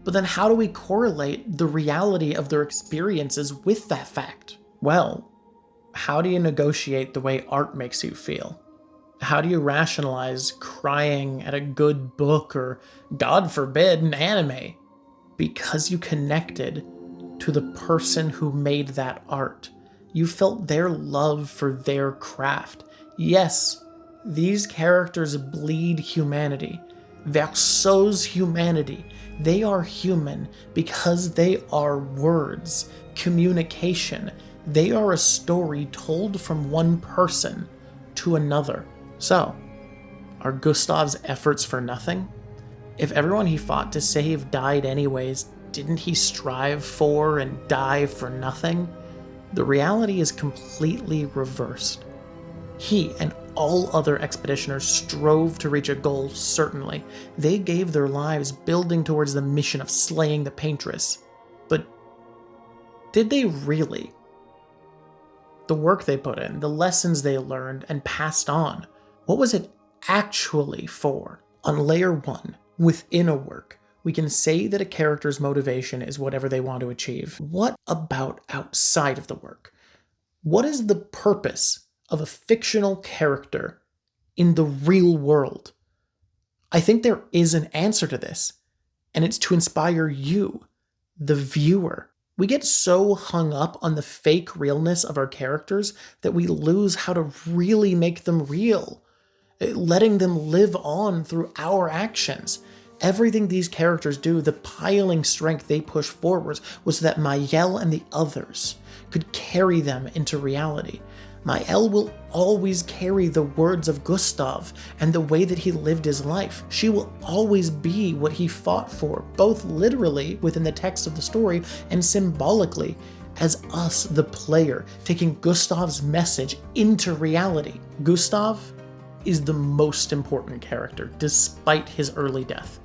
But then how do we correlate the reality of their experiences with that fact? Well, how do you negotiate the way art makes you feel? How do you rationalize crying at a good book or, God forbid, an anime? Because you connected to the person who made that art. You felt their love for their craft. Yes, these characters bleed humanity. Verso's humanity. They are human because they are words, communication. They are a story told from one person to another. So, are Gustav's efforts for nothing? If everyone he fought to save died anyways, didn't he strive for and die for nothing? The reality is completely reversed. He and all other expeditioners strove to reach a goal, certainly. They gave their lives building towards the mission of slaying the Paintress. But did they really? The work they put in, the lessons they learned and passed on, what was it actually for? On layer 1, within a work, we can say that a character's motivation is whatever they want to achieve. What about outside of the work? What is the purpose of a fictional character in the real world? I think there is an answer to this, and it's to inspire you, the viewer. We get so hung up on the fake realness of our characters that we lose how to really make them real, letting them live on through our actions. Everything these characters do, the piling strength they push forwards, was so that Maëlle and the others could carry them into reality. Maëlle will always carry the words of Gustav and the way that he lived his life. She will always be what he fought for, both literally within the text of the story and symbolically as us, the player, taking Gustav's message into reality. Gustav is the most important character, despite his early death.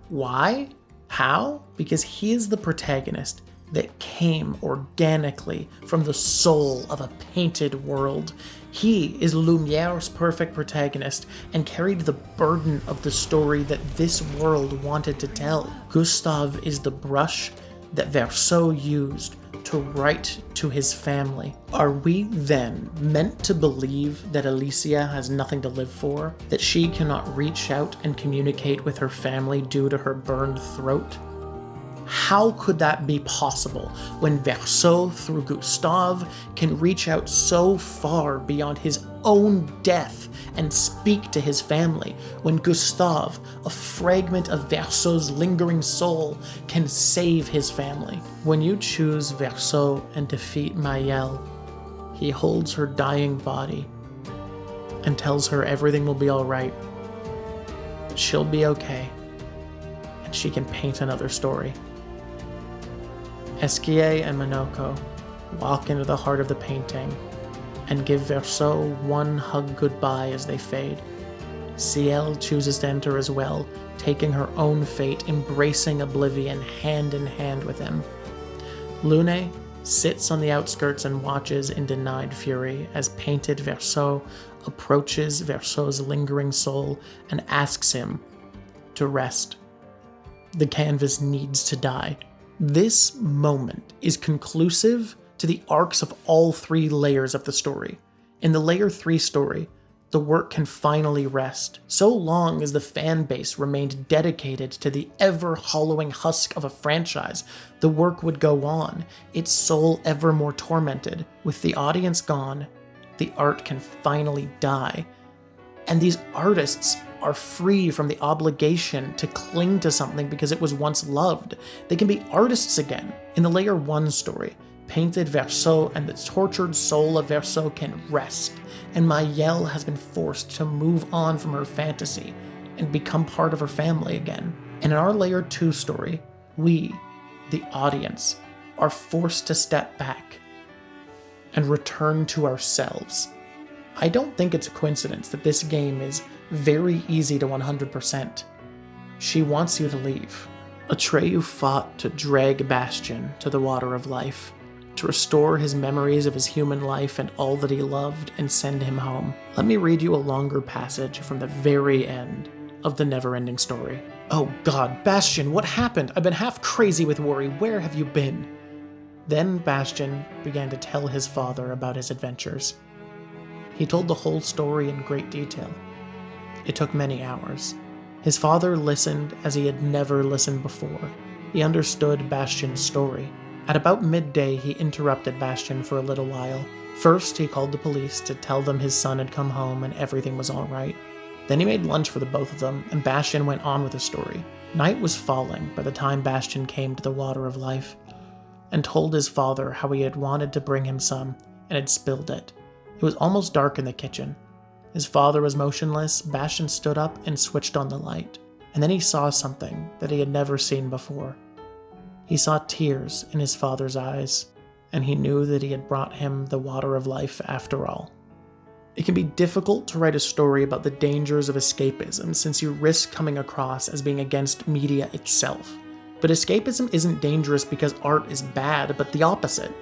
Why? How? Because he is the protagonist that came organically from the soul of a painted world. He is Lumiere's perfect protagonist and carried the burden of the story that this world wanted to tell. Gustav is the brush that Verso used to write to his family. Are we then meant to believe that Alicia has nothing to live for? That she cannot reach out and communicate with her family due to her burned throat? How could that be possible when Verso, through Gustav, can reach out so far beyond his own death and speak to his family, when Gustav, a fragment of Verso's lingering soul, can save his family? When you choose Verso and defeat Maëlle, he holds her dying body and tells her everything will be alright, that she'll be okay, and she can paint another story. Esquier and Monoko walk into the heart of the painting and give Verso one hug goodbye as they fade. Ciel chooses to enter as well, taking her own fate, embracing oblivion hand in hand with him. Lune sits on the outskirts and watches in denied fury as painted Verso approaches Verso's lingering soul and asks him to rest. The canvas needs to die. This moment is conclusive to the arcs of all 3 layers of the story. In the Layer 3 story, the work can finally rest. So long as the fan base remained dedicated to the ever-hollowing husk of a franchise, the work would go on, its soul ever more tormented. With the audience gone, the art can finally die. And these artists are free from the obligation to cling to something because it was once loved. They can be artists again. In the Layer 1 story, painted Verso and the tortured soul of Verso can rest, and Maëlle has been forced to move on from her fantasy and become part of her family again. And in our Layer 2 story, we, the audience, are forced to step back and return to ourselves. I don't think it's a coincidence that this game is very easy to 100%. She wants you to leave. Atreyu fought to drag Bastion to the water of life, to restore his memories of his human life and all that he loved and send him home. Let me read you a longer passage from the very end of the never-ending story. Oh God, Bastion, what happened? I've been half crazy with worry. Where have you been? Then Bastion began to tell his father about his adventures. He told the whole story in great detail. It took many hours. His father listened as he had never listened before. He understood Bastion's story. At about midday, he interrupted Bastion for a little while. First, he called the police to tell them his son had come home and everything was all right. Then he made lunch for the both of them, and Bastion went on with his story. Night was falling by the time Bastion came to the water of life, and told his father how he had wanted to bring him some and had spilled it. It was almost dark in the kitchen. His father was motionless. Bastion stood up and switched on the light. And then he saw something that he had never seen before. He saw tears in his father's eyes, and he knew that he had brought him the water of life after all. It can be difficult to write a story about the dangers of escapism since you risk coming across as being against media itself. But escapism isn't dangerous because art is bad, but the opposite.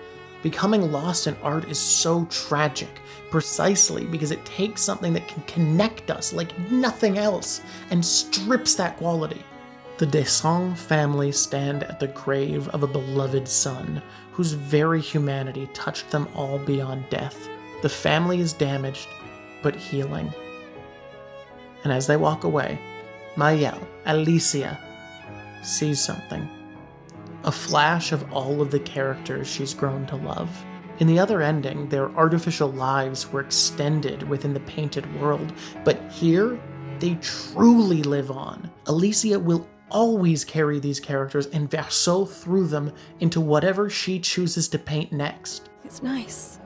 Becoming lost in art is so tragic, precisely because it takes something that can connect us like nothing else and strips that quality. The Descent family stand at the grave of a beloved son, whose very humanity touched them all beyond death. The family is damaged, but healing. And as they walk away, Mayel, Alicia, sees something. A flash of all of the characters she's grown to love. In the other ending, their artificial lives were extended within the painted world, but here, they truly live on. Alicia will always carry these characters and verso through them into whatever she chooses to paint next. It's nice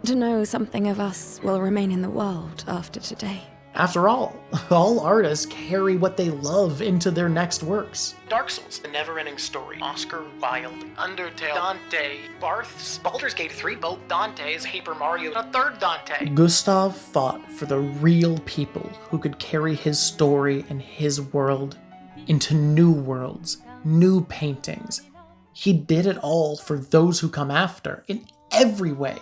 to know something of us will remain in the world after today. After all artists carry what they love into their next works. Dark Souls, The Never-Ending Story, Oscar Wilde, Undertale, Dante, Barth's, Baldur's Gate 3, both Dante's, Paper Mario, a third Dante. Gustav fought for the real people who could carry his story and his world into new worlds, new paintings. He did it all for those who come after, in every way.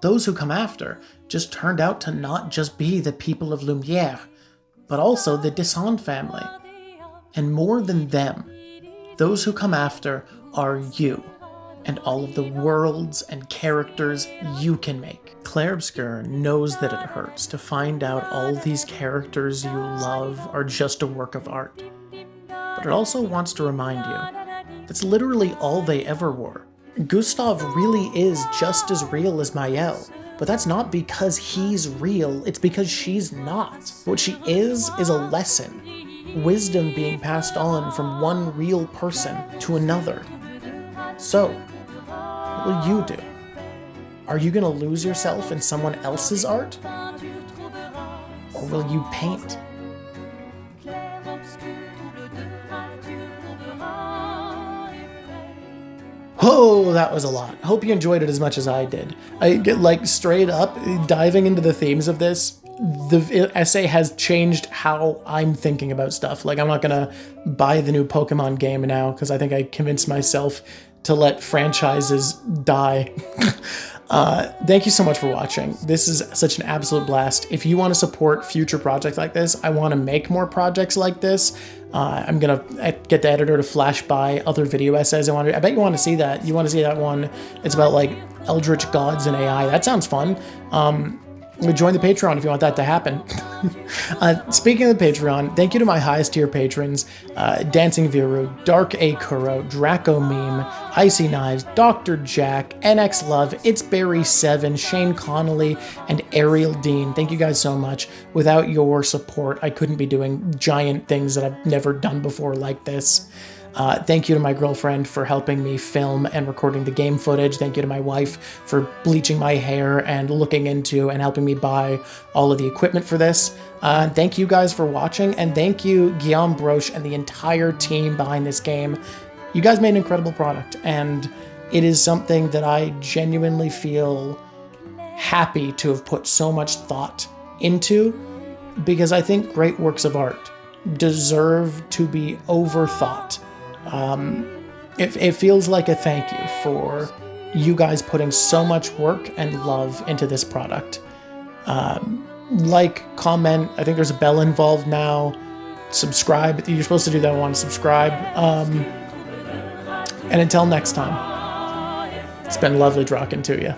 Those who come after just turned out to not just be the people of Lumière, but also the Descent family. And more than them, those who come after are you, and all of the worlds and characters you can make. Clair Obscur knows that it hurts to find out all these characters you love are just a work of art. But it also wants to remind you, that's literally all they ever were. Gustav really is just as real as Mayel, but that's not because he's real, it's because she's not. What she is a lesson. Wisdom being passed on from one real person to another. So, what will you do? Are you gonna lose yourself in someone else's art? Or will you paint? Oh, that was a lot. Hope you enjoyed it as much as I did. I get like straight up diving into the themes of this. The essay has changed how I'm thinking about stuff. Like, I'm not gonna buy the new Pokemon game now because I think I convinced myself to let franchises die. Thank you so much for watching. This is such an absolute blast. If you want to support future projects like this, I want to make more projects like this. I'm gonna get the editor to flash by other video essays I bet you want to see that. You want to see that one. It's about like Eldritch Gods and AI. That sounds fun. Join the Patreon if you want that to happen. Speaking of the Patreon, thank you to my highest tier patrons, Dancing Viru, Dark A. Kuro, Draco Meme, Icy Knives, Dr. Jack, NX Love, It's Barry 7, Shane Connolly, and Ariel Dean. Thank you guys so much. Without your support, I couldn't be doing giant things that I've never done before like this. Thank you to my girlfriend for helping me film and recording the game footage. Thank you to my wife for bleaching my hair and looking into and helping me buy all of the equipment for this. Thank you guys for watching, and thank you, Guillaume Broche, and the entire team behind this game. You guys made an incredible product, and it is something that I genuinely feel happy to have put so much thought into, because I think great works of art deserve to be overthought. It feels like a thank you for you guys putting so much work and love into this product. Like, comment, I think there's a bell involved now, subscribe, you're supposed to do that one, subscribe, and until next time, it's been lovely talking to you.